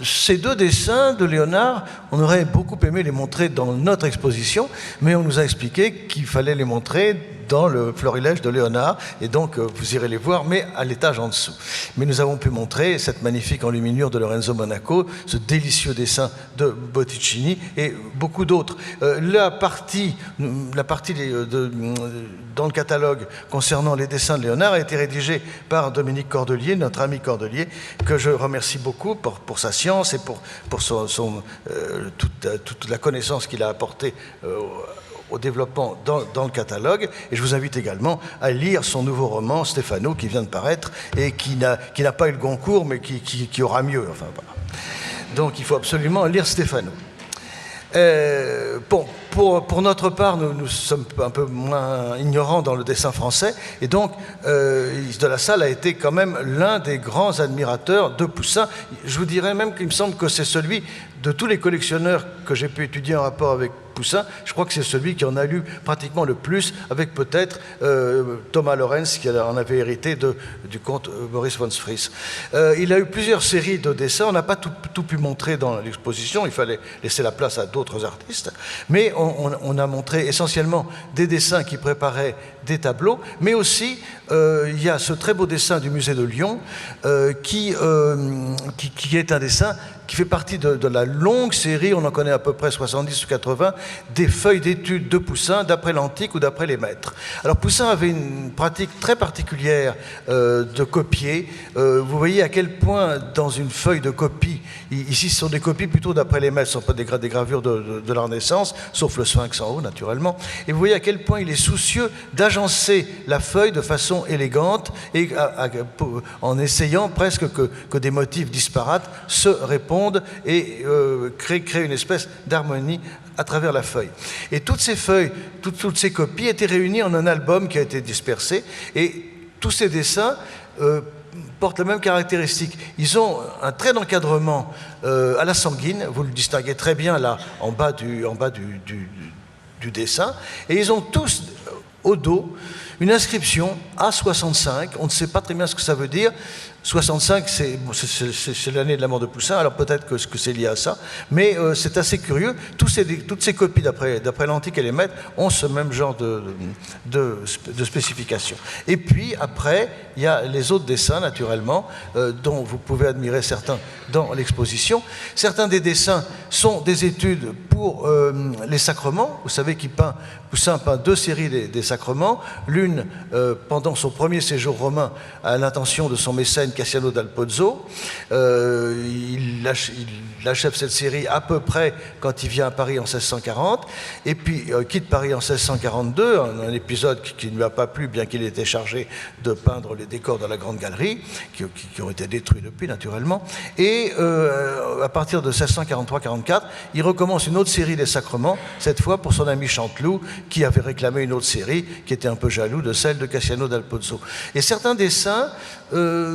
Ces 2 dessins de Léonard, on aurait beaucoup aimé les montrer dans notre exposition, mais on nous a expliqué qu'il fallait les montrer dans le florilège de Léonard, et donc vous irez les voir, mais à l'étage en dessous. Mais nous avons pu montrer cette magnifique enluminure de Lorenzo Monaco, ce délicieux dessin de Botticini, et beaucoup d'autres. La partie dans le catalogue concernant les dessins de Léonard a été rédigée par Dominique Cordelier, notre ami Cordelier, que je remercie beaucoup pour sa science et pour toute la connaissance qu'il a apportée au développement dans le catalogue. Et je vous invite également à lire son nouveau roman, Stéphano, qui vient de paraître et qui n'a pas eu le Goncourt, mais qui aura mieux. Enfin, voilà. Donc il faut absolument lire Stéphano. Bon, pour notre part, nous sommes un peu moins ignorants dans le dessin français, et donc Is de la Salle a été quand même l'un des grands admirateurs de Poussin. Je vous dirais même qu'il me semble que c'est celui de tous les collectionneurs que j'ai pu étudier en rapport avec Poussin, je crois que c'est celui qui en a lu pratiquement le plus, avec peut-être Thomas Lorenz, qui en avait hérité du comte Maurice von Fries. Il a eu plusieurs séries de dessins, on n'a pas tout pu montrer dans l'exposition, il fallait laisser la place à d'autres artistes, mais on a montré essentiellement des dessins qui préparaient des tableaux, mais aussi il y a ce très beau dessin du musée de Lyon qui est un dessin qui fait partie de la longue série, on en connaît à peu près 70 ou 80, des feuilles d'études de Poussin d'après l'Antique ou d'après les maîtres. Alors Poussin avait une pratique très particulière de copier. Vous voyez à quel point dans une feuille de copie, ici ce sont des copies plutôt d'après les maîtres, ce ne sont pas des gravures de la Renaissance, sauf le Sphinx en haut naturellement, et vous voyez à quel point il est soucieux d'agencer la feuille de façon élégante et en essayant presque que des motifs disparates se répondent et créer une espèce d'harmonie à travers la feuille. Et toutes ces feuilles, toutes ces copies étaient réunies en un album qui a été dispersé, et tous ces dessins portent la même caractéristique. Ils ont un trait d'encadrement à la sanguine, vous le distinguez très bien là en bas du dessin, et ils ont tous au dos une inscription A65, on ne sait pas très bien ce que ça veut dire. 65, c'est l'année de la mort de Poussin, alors peut-être que c'est lié à ça, mais c'est assez curieux. Toutes ces copies, d'après l'Antique et les maîtres, ont ce même genre de spécification. Et puis, après, il y a les autres dessins, naturellement, dont vous pouvez admirer certains dans l'exposition. Certains des dessins sont des études pour les sacrements. Vous savez Poussin peint deux séries des sacrements, l'une pendant son premier séjour romain à l'intention de son mécène Cassiano dal Pozzo. Il achève cette série à peu près quand il vient à Paris en 1640, et puis quitte Paris en 1642, un épisode qui ne lui a pas plu, bien qu'il ait été chargé de peindre les décors de la Grande Galerie, qui ont été détruits depuis, naturellement. Et à partir de 1643-44, il recommence une autre série des sacrements, cette fois pour son ami Chanteloup, qui avait réclamé une autre série, qui était un peu jaloux de celle de Cassiano dal Pozzo. Et certains dessins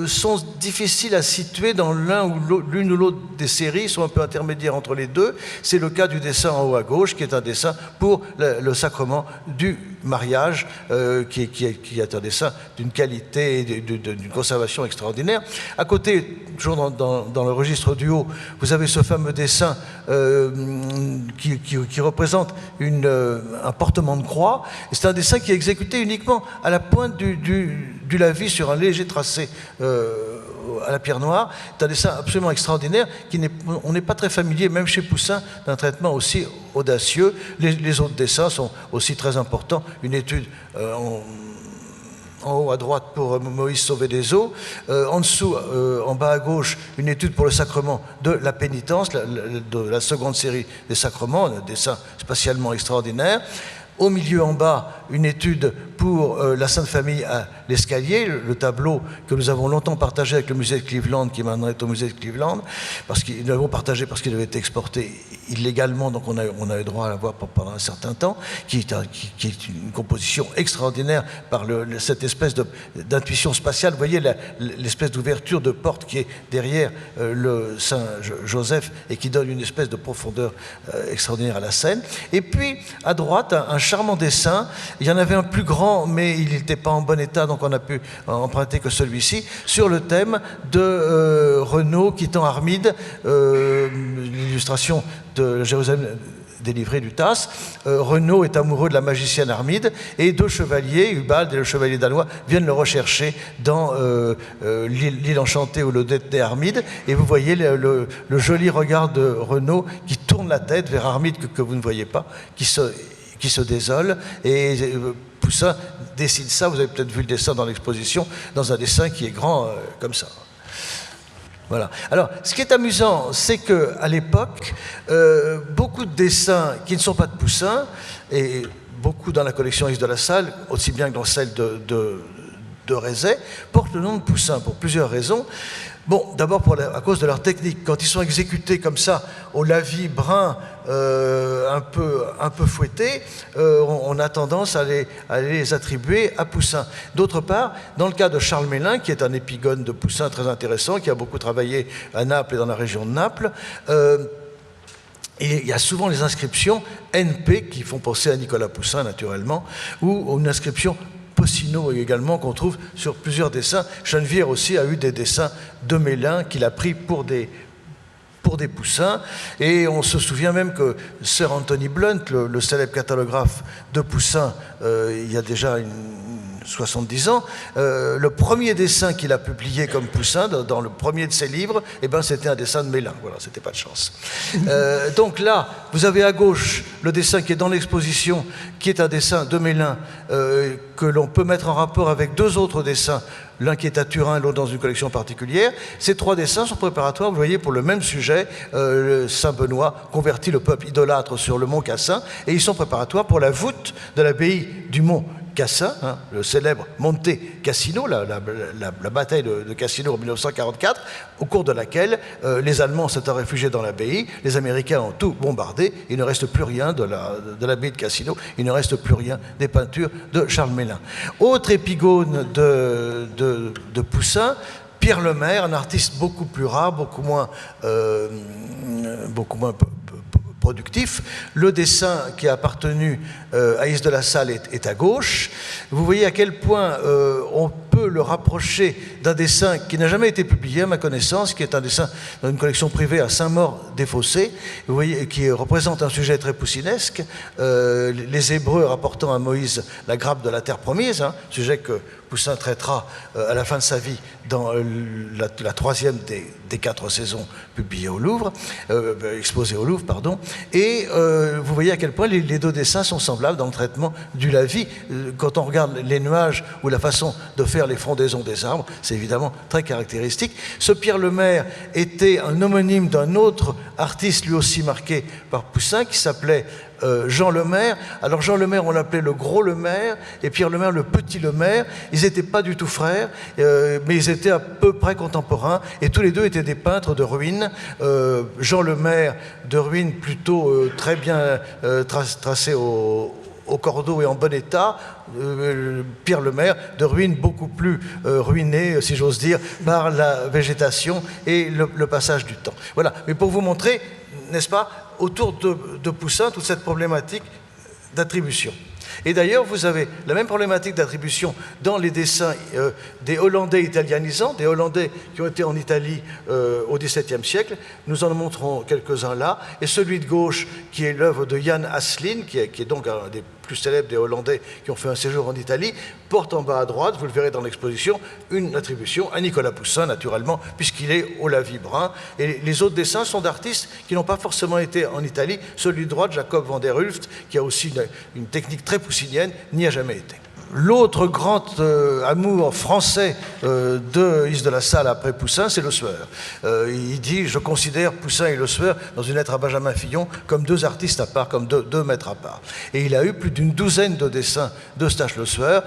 sont difficiles à situer dans l'une ou l'autre des séries, sont un peu intermédiaires entre les deux. C'est le cas du dessin en haut à gauche, qui est un dessin pour le sacrement du mariage, qui est un dessin d'une qualité et d'une conservation extraordinaire. À côté, toujours dans le registre du haut, vous avez ce fameux dessin qui représente un portement de croix. C'est un dessin qui est exécuté uniquement à la pointe du lavis sur un léger tracé à la pierre noire. C'est un dessin absolument extraordinaire, on n'est pas très familier, même chez Poussin, d'un traitement aussi audacieux. Les autres dessins sont aussi très importants. Une étude en haut à droite pour Moïse sauvé des eaux, en dessous, en bas à gauche, une étude pour le sacrement de la pénitence, de la seconde série des sacrements, un dessin spatialement extraordinaire. Au milieu, en bas, une étude pour la Sainte Famille à l'escalier, le tableau que nous avons longtemps partagé avec le musée de Cleveland, qui maintenant est au musée de Cleveland, parce nous l'avons partagé parce qu'il avait été exporté illégalement, donc on a eu droit à l'avoir pendant un certain temps, qui est une composition extraordinaire par cette espèce d'intuition spatiale. Vous voyez l'espèce d'ouverture de porte qui est derrière le Saint Joseph et qui donne une espèce de profondeur extraordinaire à la scène. Et puis, à droite, un charmant dessin. Il y en avait un plus grand, mais il n'était pas en bon état, donc on a pu emprunter que celui-ci, sur le thème de Renaud quittant Armide, l'illustration de Jérusalem délivrée du Tasse. Renaud est amoureux de la magicienne Armide, et deux chevaliers, Ubald et le chevalier danois, viennent le rechercher dans l'île enchantée où le détenait Armide, et vous voyez le joli regard de Renaud qui tourne la tête vers Armide que vous ne voyez pas, qui se désole, et Poussin dessine ça, vous avez peut-être vu le dessin dans l'exposition, dans un dessin qui est grand comme ça. Voilà. Alors, ce qui est amusant, c'est qu'à l'époque, beaucoup de dessins qui ne sont pas de Poussin, et beaucoup dans la collection X de la Salle, aussi bien que dans celle de Rézet, portent le nom de Poussin pour plusieurs raisons. Bon, d'abord à cause de leur technique. Quand ils sont exécutés comme ça, au lavis brun, un peu fouetté, on a tendance à les attribuer à Poussin. D'autre part, dans le cas de Charles Mélin, qui est un épigone de Poussin très intéressant, qui a beaucoup travaillé à Naples et dans la région de Naples, et il y a souvent les inscriptions NP qui font penser à Nicolas Poussin, naturellement, ou une inscription Possino également, qu'on trouve sur plusieurs dessins. Chenevière aussi a eu des dessins de Mélin qu'il a pris pour des Poussins. Et on se souvient même que Sir Anthony Blunt, le célèbre catalographe de Poussin, il y a déjà 70 ans, le premier dessin qu'il a publié comme Poussin, dans le premier de ses livres, eh ben, c'était un dessin de Mélin. Voilà, c'était pas de chance. Donc là, vous avez à gauche le dessin qui est dans l'exposition, qui est un dessin de Mélin, que l'on peut mettre en rapport avec deux autres dessins, l'un qui est à Turin, l'autre dans une collection particulière. Ces trois dessins sont préparatoires, vous voyez, pour le même sujet. Saint-Benoît convertit le peuple idolâtre sur le mont Cassin, et ils sont préparatoires pour la voûte de l'abbaye du mont Cassin, hein, le célèbre Monte Cassino, la bataille de Cassino en 1944, au cours de laquelle les Allemands s'étaient réfugiés dans l'abbaye, les Américains ont tout bombardé, il ne reste plus rien de l'abbaye de Cassino, il ne reste plus rien des peintures de Charles Mélin. Autre épigone de Poussin, Pierre Lemaire, un artiste beaucoup plus rare, beaucoup moins productif. Le dessin qui a appartenu à Is de la Salle est à gauche. Vous voyez à quel point on peut le rapprocher d'un dessin qui n'a jamais été publié, à ma connaissance, qui est un dessin dans une collection privée à Saint-Maur-des-Fossés, vous voyez, qui représente un sujet très poussinesque, les Hébreux rapportant à Moïse la grappe de la terre promise, hein, sujet que Poussin traitera à la fin de sa vie dans la troisième des 4 saisons publiées au Louvre, exposées au Louvre, pardon. Et vous voyez à quel point les deux dessins sont semblables dans le traitement du lavis. Quand on regarde les nuages ou la façon de faire les frondaisons des arbres, c'est évidemment très caractéristique. Ce Pierre Lemaire était un homonyme d'un autre artiste, lui aussi marqué par Poussin, qui s'appelait Jean Lemaire. Alors Jean Lemaire, on l'appelait le gros Lemaire, et Pierre Lemaire, le petit Lemaire. Ils n'étaient pas du tout frères, mais ils étaient à peu près contemporains, et tous les deux étaient des peintres de ruines. Jean Lemaire, de ruines plutôt très bien tracées au cordeau et en bon état. Pierre Lemaire, de ruines beaucoup plus ruinées, si j'ose dire, par la végétation et le passage du temps. Voilà, mais pour vous montrer, n'est-ce pas, autour de Poussin, toute cette problématique d'attribution. Et d'ailleurs, vous avez la même problématique d'attribution dans les dessins des Hollandais italianisants, des Hollandais qui ont été en Italie au XVIIe siècle. Nous en montrons quelques-uns là. Et celui de gauche, qui est l'œuvre de Jan Asselin, qui est donc un des plus célèbres des Hollandais qui ont fait un séjour en Italie, porte en bas à droite, vous le verrez dans l'exposition, une attribution à Nicolas Poussin, naturellement, puisqu'il est au lavis brun. Et les autres dessins sont d'artistes qui n'ont pas forcément été en Italie. Celui de droite, Jacob van der Hulst, qui a aussi une technique très poussinienne, n'y a jamais été. L'autre grand amour français de Is de la Salle après Poussin, c'est Le Sueur. Il dit « Je considère Poussin et Le Sueur, dans une lettre à Benjamin Fillon, comme deux artistes à part, comme deux maîtres à part. » Et il a eu plus d'une douzaine de dessins d'Eustache Le Sueur,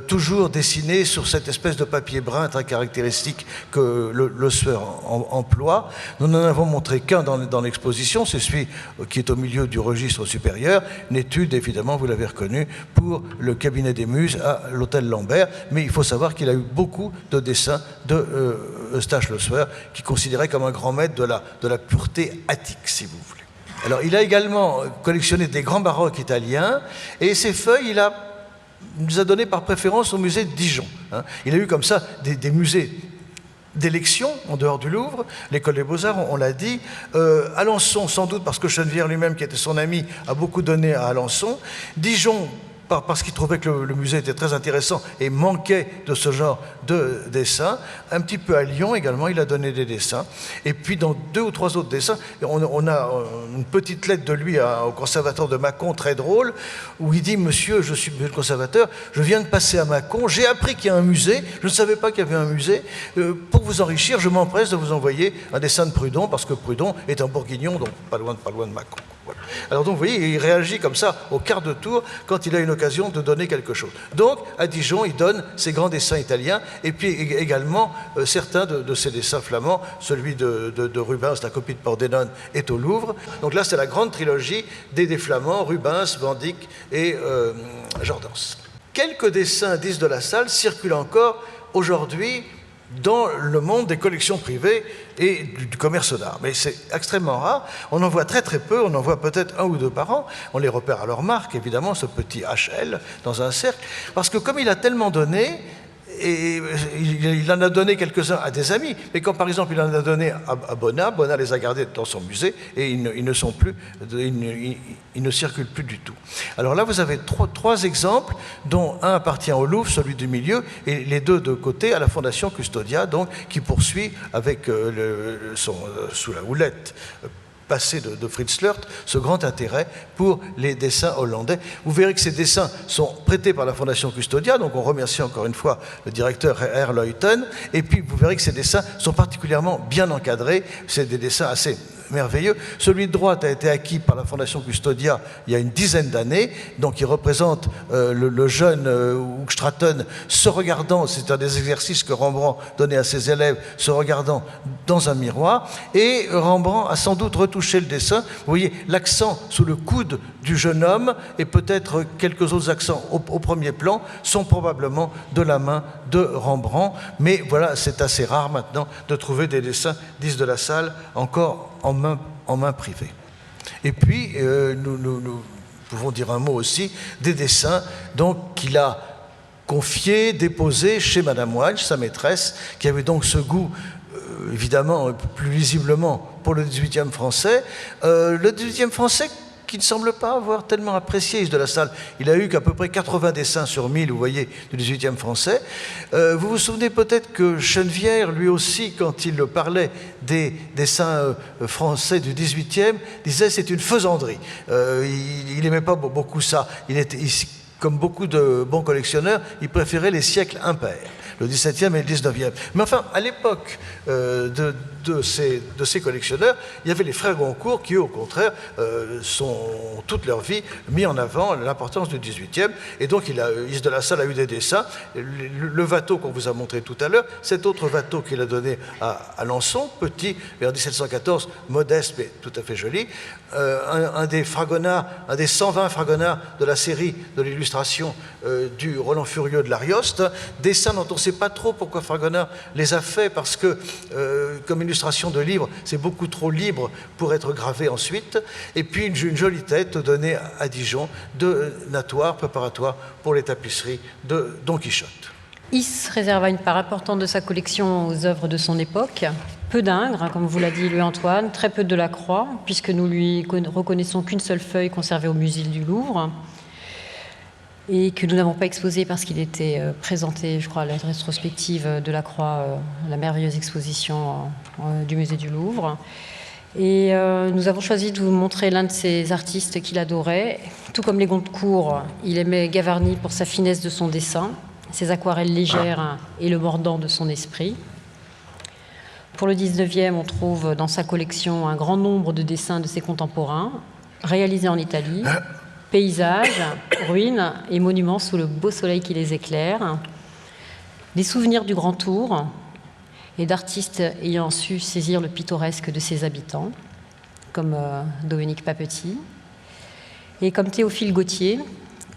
toujours dessinés sur cette espèce de papier brun très caractéristique que Le Sueur emploie. Nous n'en avons montré qu'un dans l'exposition, c'est celui qui est au milieu du registre supérieur, une étude, évidemment, vous l'avez reconnu, pour le cabinet des Muses à l'hôtel Lambert, mais il faut savoir qu'il a eu beaucoup de dessins de Eustache Le Sueur, qui considérait comme un grand maître de la pureté attique, si vous voulez. Alors, il a également collectionné des grands baroques italiens, et ces feuilles, il nous a donné par préférence au musée de Dijon. Hein. Il a eu comme ça des musées d'élection en dehors du Louvre, l'école des Beaux-Arts, on l'a dit. Alençon, sans doute parce que Chenevière lui-même, qui était son ami, a beaucoup donné à Alençon. Dijon, parce qu'il trouvait que le musée était très intéressant et manquait de ce genre de dessins. Un petit peu à Lyon également, il a donné des dessins. Et puis dans 2 ou 3 autres dessins, on a une petite lettre de lui au conservateur de Mâcon, très drôle, où il dit « Monsieur, je suis le conservateur, je viens de passer à Mâcon, j'ai appris qu'il y a un musée, je ne savais pas qu'il y avait un musée. Pour vous enrichir, je m'empresse de vous envoyer un dessin de Prudhon, parce que Prudhon est un bourguignon, donc pas loin de Mâcon. » Voilà. Alors donc, vous voyez, il réagit comme ça au quart de tour quand il a une occasion de donner quelque chose. Donc, à Dijon, il donne ses grands dessins italiens et puis également certains de ses dessins flamands. Celui de Rubens, la copie de Pordenone, est au Louvre. Donc là, c'est la grande trilogie des Flamands, Rubens, Van Dyck et Jordaens. Quelques dessins d'Yves de la Salle circulent encore aujourd'hui dans le monde des collections privées et du commerce d'art. Mais c'est extrêmement rare, on en voit très très peu, on en voit peut-être 1 ou 2 par an, on les repère à leur marque, évidemment, ce petit HL dans un cercle, parce que comme il a tellement donné, et il en a donné quelques-uns à des amis, mais quand par exemple il en a donné à Bonnat, Bonnat les a gardés dans son musée et ils ne sont plus, ils ne circulent plus du tout. Alors là vous avez trois exemples, dont un appartient au Louvre, celui du milieu, et les deux de côté à la Fondation Custodia, donc qui poursuit avec sous la houlette passé de Fritz Lört, ce grand intérêt pour les dessins hollandais. Vous verrez que ces dessins sont prêtés par la Fondation Custodia, donc on remercie encore une fois le directeur R. Leuten, et puis vous verrez que ces dessins sont particulièrement bien encadrés, c'est des dessins assez merveilleux. Celui de droite a été acquis par la Fondation Custodia il y a une dizaine d'années, donc il représente le jeune Hoogstraten se regardant, c'est un des exercices que Rembrandt donnait à ses élèves, se regardant dans un miroir, et Rembrandt a sans doute retouché le dessin. Vous voyez l'accent sous le coude du jeune homme et peut-être quelques autres accents au premier plan sont probablement de la main de Rembrandt, mais voilà, c'est assez rare maintenant de trouver des dessins d'Yves de la Salle encore en main privée. Et puis, nous pouvons dire un mot aussi des dessins qu'il a confiés, déposés chez Madame Walsh, sa maîtresse, qui avait donc ce goût, évidemment, plus visiblement pour le 18e français. Le 18e français qui ne semble pas avoir tellement apprécié Yves de la Salle. Il a eu qu'à peu près 80 dessins sur 1000, vous voyez, du 18e français. Vous vous souvenez peut-être que Chenevière, lui aussi, quand il parlait des dessins français du 18e, disait c'est une faisanderie. Il n'aimait pas beaucoup ça. Comme beaucoup de bons collectionneurs, il préférait les siècles impairs, le 17e et le 19e. Mais enfin, à l'époque de ces collectionneurs, il y avait les frères Goncourt qui, eux, au contraire, sont toute leur vie mis en avant l'importance du 18e. Et donc, Yves de la Salle a eu des dessins. Le Watteau qu'on vous a montré tout à l'heure, cet autre Watteau qu'il a donné à Alençon, petit, vers 1714, modeste, mais tout à fait joli, un des Fragonard, un des 120 Fragonard de la série de l'illustration du Roland Furieux de l'Arioste, dessins dont on ne sait pas trop pourquoi Fragonard les a fait, parce que comme illustration de livre, c'est beaucoup trop libre pour être gravé ensuite. Et puis une jolie tête donnée à Dijon de natoire préparatoire pour les tapisseries de Don Quichotte. Is réserva une part importante de sa collection aux œuvres de son époque. Peu d'Ingres, comme vous l'a dit Louis-Antoine, très peu de Lacroix, puisque nous lui reconnaissons qu'une seule feuille conservée au musée du Louvre, et que nous n'avons pas exposé parce qu'il était présenté, je crois, à la rétrospective de Lacroix, la merveilleuse exposition du musée du Louvre. Et nous avons choisi de vous montrer l'un de ces artistes qu'il adorait. Tout comme les Goncourt, il aimait Gavarni pour sa finesse de son dessin, ses aquarelles légères et le mordant de son esprit. Pour le 19e, on trouve dans sa collection un grand nombre de dessins de ses contemporains, réalisés en Italie, paysages, ruines et monuments sous le beau soleil qui les éclaire, des souvenirs du Grand Tour et d'artistes ayant su saisir le pittoresque de ses habitants, comme Dominique Papetit. Et comme Théophile Gautier,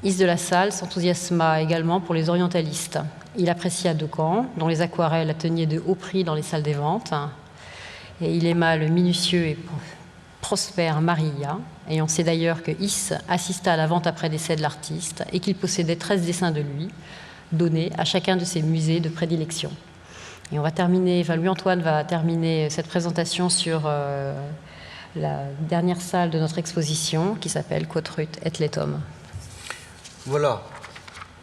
Yves de la Salle s'enthousiasma également pour les orientalistes. Il apprécia Decamps, dont les aquarelles atteignaient de haut prix dans les salles des ventes, et il aima le minutieux et Prosper Marilla, et on sait d'ailleurs que Is assista à la vente après décès de l'artiste et qu'il possédait 13 dessins de lui, donnés à chacun de ses musées de prédilection. Et on va terminer, Louis-Antoine va terminer cette présentation sur la dernière salle de notre exposition qui s'appelle Quotrut et Letom. Voilà.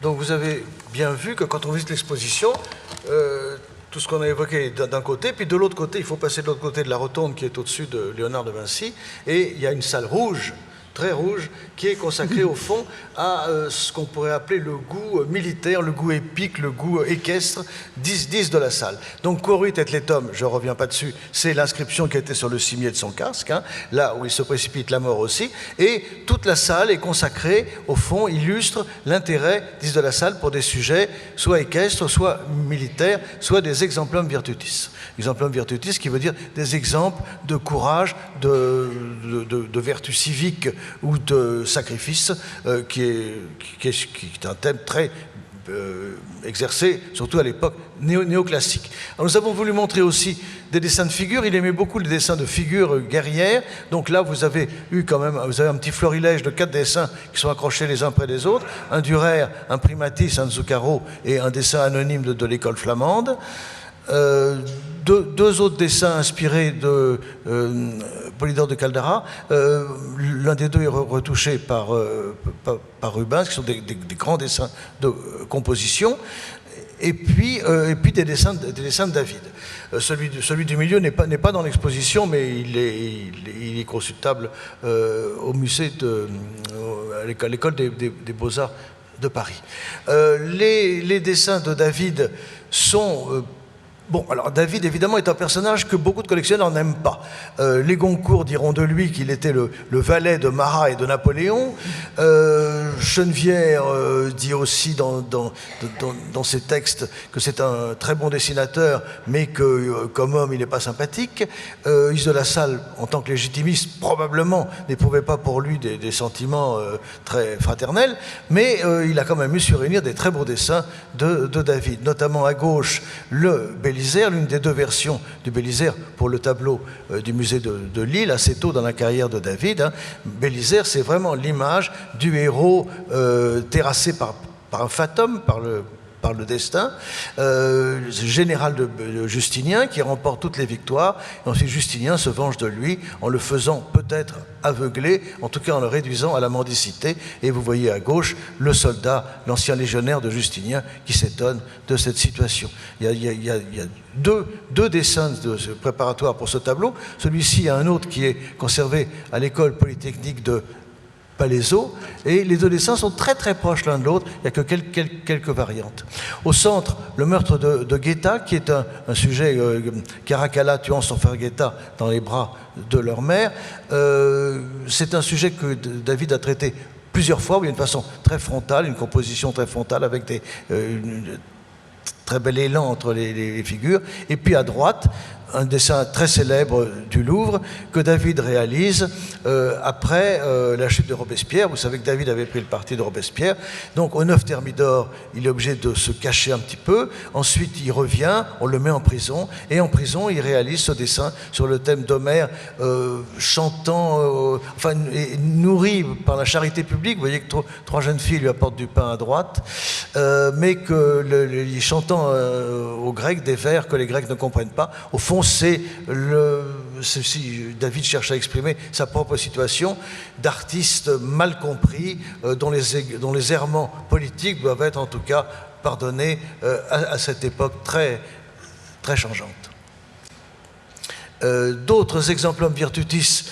Donc vous avez bien vu que quand on visite l'exposition, tout ce qu'on a évoqué d'un côté, puis de l'autre côté, il faut passer de l'autre côté de la rotonde qui est au-dessus de Léonard de Vinci, et il y a une salle rouge, très rouge, qui est consacré au fond à ce qu'on pourrait appeler le goût militaire, le goût épique, le goût équestre d'Is de la Salle. Donc Quoruit et Letum, je ne reviens pas dessus, c'est l'inscription qui était sur le cimier de son casque, hein, là où il se précipite la mort aussi, et toute la salle est consacrée, au fond, illustre l'intérêt d'Is de la Salle pour des sujets soit équestres, soit militaires, soit des exemplum virtutis. Exemplum virtutis qui veut dire des exemples de courage, de vertu civique ou de sacrifice, qui est un thème très exercé, surtout à l'époque néoclassique. Alors nous avons voulu montrer aussi des dessins de figures. Il aimait beaucoup les dessins de figures guerrières. Donc là, vous avez eu quand même, vous avez un petit florilège de 4 dessins qui sont accrochés les uns près des autres. Un Durer, un Primatis, un Zuccaro et un dessin anonyme de l'école flamande. Deux autres dessins inspirés de Polydore de Caldara. L'un des deux est retouché par Rubens, qui sont des grands dessins de composition. Et puis des dessins de David. Celui du milieu n'est pas dans l'exposition, mais il est consultable au musée à l'école des Beaux-Arts de Paris. Les dessins de David sont... Bon, alors David, évidemment, est un personnage que beaucoup de collectionneurs n'aiment pas. Les Goncourt diront de lui qu'il était le valet de Marat et de Napoléon. Chenevière dit aussi dans ses textes que c'est un très bon dessinateur, mais que, comme homme, il n'est pas sympathique. Is de la Salle, en tant que légitimiste, probablement n'éprouvait pas pour lui des sentiments très fraternels, mais il a quand même eu su réunir des très beaux dessins de David, notamment à gauche, le Bélisaire, l'une des 2 versions du Bélisaire pour le tableau du musée de Lille, assez tôt dans la carrière de David. Hein. Bélisaire, c'est vraiment l'image du héros terrassé par un fatum, par le destin, général de Justinien qui remporte toutes les victoires, et ensuite Justinien se venge de lui en le faisant peut-être aveugler, en tout cas en le réduisant à la mendicité, et vous voyez à gauche le soldat, l'ancien légionnaire de Justinien qui s'étonne de cette situation. Il y a deux dessins préparatoires pour ce tableau. Celui-ci, il y a un autre qui est conservé à l'école polytechnique de Palaiseau, et les 2 dessins sont très très proches l'un de l'autre, il n'y a que quelques variantes. Au centre, le meurtre de Guetta, qui est un sujet, Caracalla tuant son frère Guetta dans les bras de leur mère. C'est un sujet que David a traité plusieurs fois, où il y a une façon très frontale, une composition très frontale avec très bel élan entre les figures. Et puis à droite, un dessin très célèbre du Louvre que David réalise après la chute de Robespierre. Vous savez que David avait pris le parti de Robespierre. Donc au 9 Thermidor, il est obligé de se cacher un petit peu. Ensuite, il revient, on le met en prison. Et en prison, il réalise ce dessin sur le thème d'Homère, chantant, nourri par la charité publique. Vous voyez que 3 jeunes filles lui apportent du pain à droite, mais il chantant aux Grecs des vers que les Grecs ne comprennent pas. Au fond, David cherche à exprimer sa propre situation d'artiste mal compris, dont les errements politiques doivent être en tout cas pardonnés à cette époque très, très changeante. D'autres exemplum virtutis,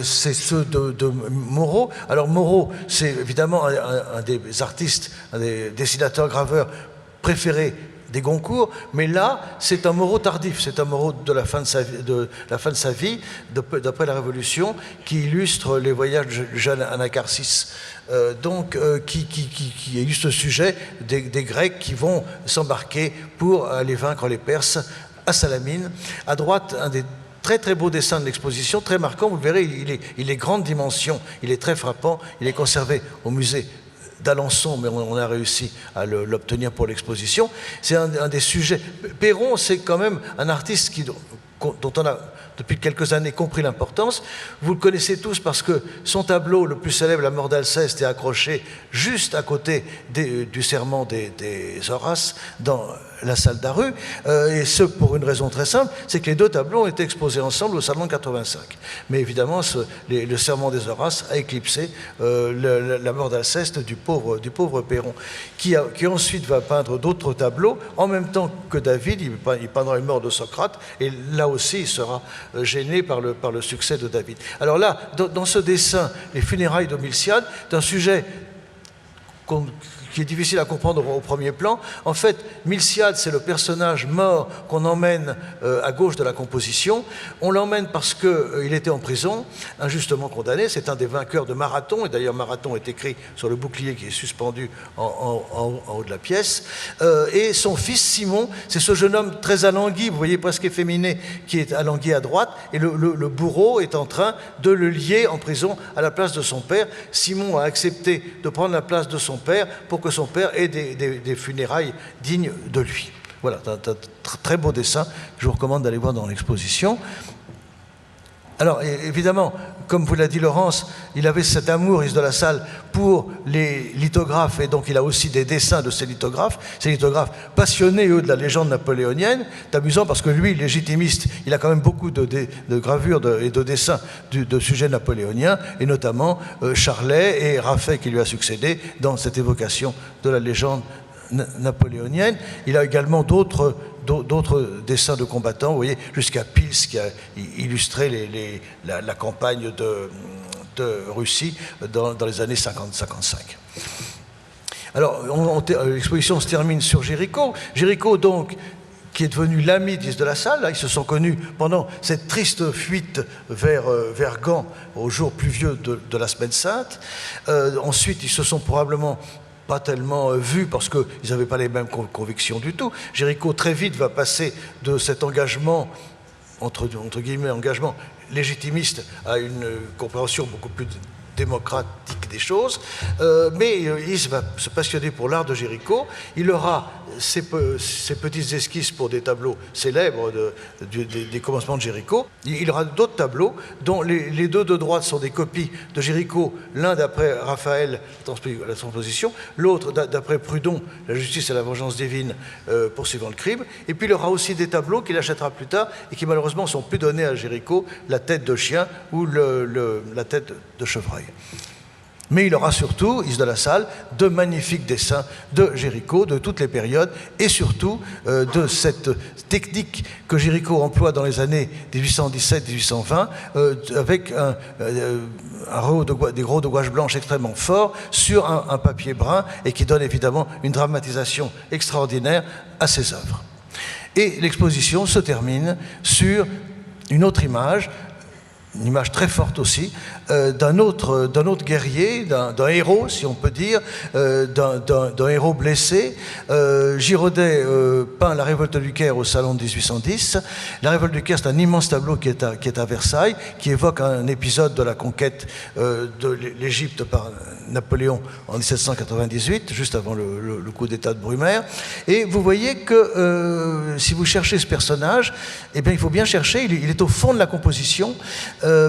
c'est ceux de Moreau. Alors Moreau, c'est évidemment un des artistes, un des dessinateurs graveurs préférés des Goncourt, mais là, c'est un Moreau tardif, c'est un Moreau de la fin de sa vie, d'après la Révolution, qui illustre les voyages de jeune Anacarsis, qui illustre le sujet des Grecs qui vont s'embarquer pour aller vaincre les Perses à Salamine. À droite, un des très très beau dessin de l'exposition, très marquant, vous le verrez, il est grande dimension, il est très frappant, il est conservé au musée d'Alençon, mais on a réussi à l'obtenir pour l'exposition. C'est un des sujets. Perron, c'est quand même un artiste dont on a, depuis quelques années, compris l'importance. Vous le connaissez tous parce que son tableau le plus célèbre, La mort d'Alceste, est accroché juste à côté du serment des Horaces, dans la salle d'Aru, et ce pour une raison très simple, c'est que les deux tableaux ont été exposés ensemble au Salon 85. Mais évidemment, le Serment des Horaces a éclipsé la mort d'Alceste du pauvre Perron, qui ensuite va peindre d'autres tableaux, en même temps que David, il peindra une mort de Socrate, et là aussi il sera gêné par le succès de David. Alors là, dans ce dessin, les funérailles de Miltiade, d'un sujet qui est difficile à comprendre au premier plan. En fait, Miltiade, c'est le personnage mort qu'on emmène à gauche de la composition. On l'emmène parce qu'il était en prison, injustement condamné. C'est un des vainqueurs de Marathon, et d'ailleurs Marathon est écrit sur le bouclier qui est suspendu en haut de la pièce. Et son fils Simon, c'est ce jeune homme très alangui, vous voyez presque efféminé, qui est alangui à droite, et le bourreau est en train de le lier en prison à la place de son père. Simon a accepté de prendre la place de son père pour que son père ait des funérailles dignes de lui. Voilà, c'est un très beau dessin que je vous recommande d'aller voir dans l'exposition. Alors, évidemment, comme vous l'a dit Laurence, il avait cet amour, Is de la Salle, pour les lithographes, et donc il a aussi des dessins de ces lithographes passionnés, eux, de la légende napoléonienne. C'est amusant parce que lui, légitimiste, il a quand même beaucoup de gravures et de dessins de sujets napoléoniens, et notamment Charlet et Raffet qui lui a succédé dans cette évocation de la légende napoléonienne. Il a également d'autres dessins de combattants, vous voyez, jusqu'à Pils qui a illustré la campagne de Russie dans les années 50-55. Alors, l'exposition se termine sur Géricault. Géricault, donc, qui est devenu l'ami d'Is de la Salle. Là, ils se sont connus pendant cette triste fuite vers Gand, au jour pluvieux de la Semaine Sainte. Ensuite, ils se sont probablement pas tellement vus parce qu'ils n'avaient pas les mêmes convictions du tout. Géricault très vite va passer de cet engagement, entre guillemets, engagement légitimiste à une compréhension beaucoup plus démocratique des choses, mais Is va se passionner pour l'art de Géricault. Il aura ces petites esquisses pour des tableaux célèbres des commencements de Géricault. Il aura d'autres tableaux, dont les deux de droite sont des copies de Géricault, l'un d'après Raphaël, la transposition, l'autre d'après Prudhon, La justice et la vengeance divine, poursuivant le crime. Et puis il aura aussi des tableaux qu'il achètera plus tard et qui malheureusement sont plus donnés à Géricault, la tête de chien ou la tête de chevreuil. Mais il aura surtout, Is de la Salle, de magnifiques dessins de Géricault, de toutes les périodes, et surtout de cette technique que Géricault emploie dans les années 1817-1820, avec des gros de gouache blanche extrêmement forts sur un papier brun, et qui donne évidemment une dramatisation extraordinaire à ses œuvres. Et l'exposition se termine sur une autre image, une image très forte aussi, d'un autre guerrier, d'un héros, si on peut dire, d'un héros blessé. Girodet peint la révolte du Caire au Salon de 1810. La révolte du Caire, c'est un immense tableau qui est à Versailles, qui évoque un épisode de la conquête de l'Égypte par Napoléon en 1798, juste avant le coup d'État de Brumaire. Et vous voyez que si vous cherchez ce personnage, eh bien, il faut bien chercher, il est au fond de la composition,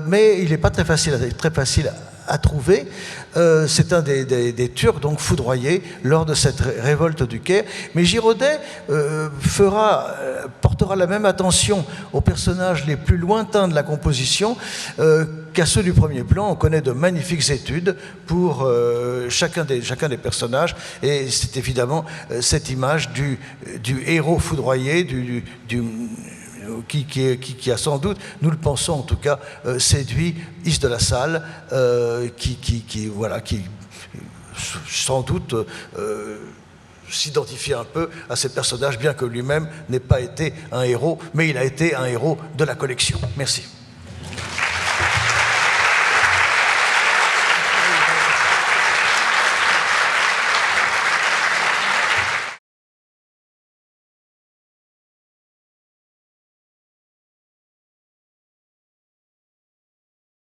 mais il n'est pas très facile à trouver. C'est un des Turcs, donc foudroyés lors de cette révolte du Caire. Mais Girodet portera la même attention aux personnages les plus lointains de la composition qu'à ceux du premier plan. On connaît de magnifiques études pour chacun des personnages, et c'est évidemment cette image du héros foudroyé, qui a sans doute, nous le pensons en tout cas, séduit Is de la Salle, qui sans doute s'identifie un peu à ces personnages, bien que lui-même n'ait pas été un héros, mais il a été un héros de la collection. Merci.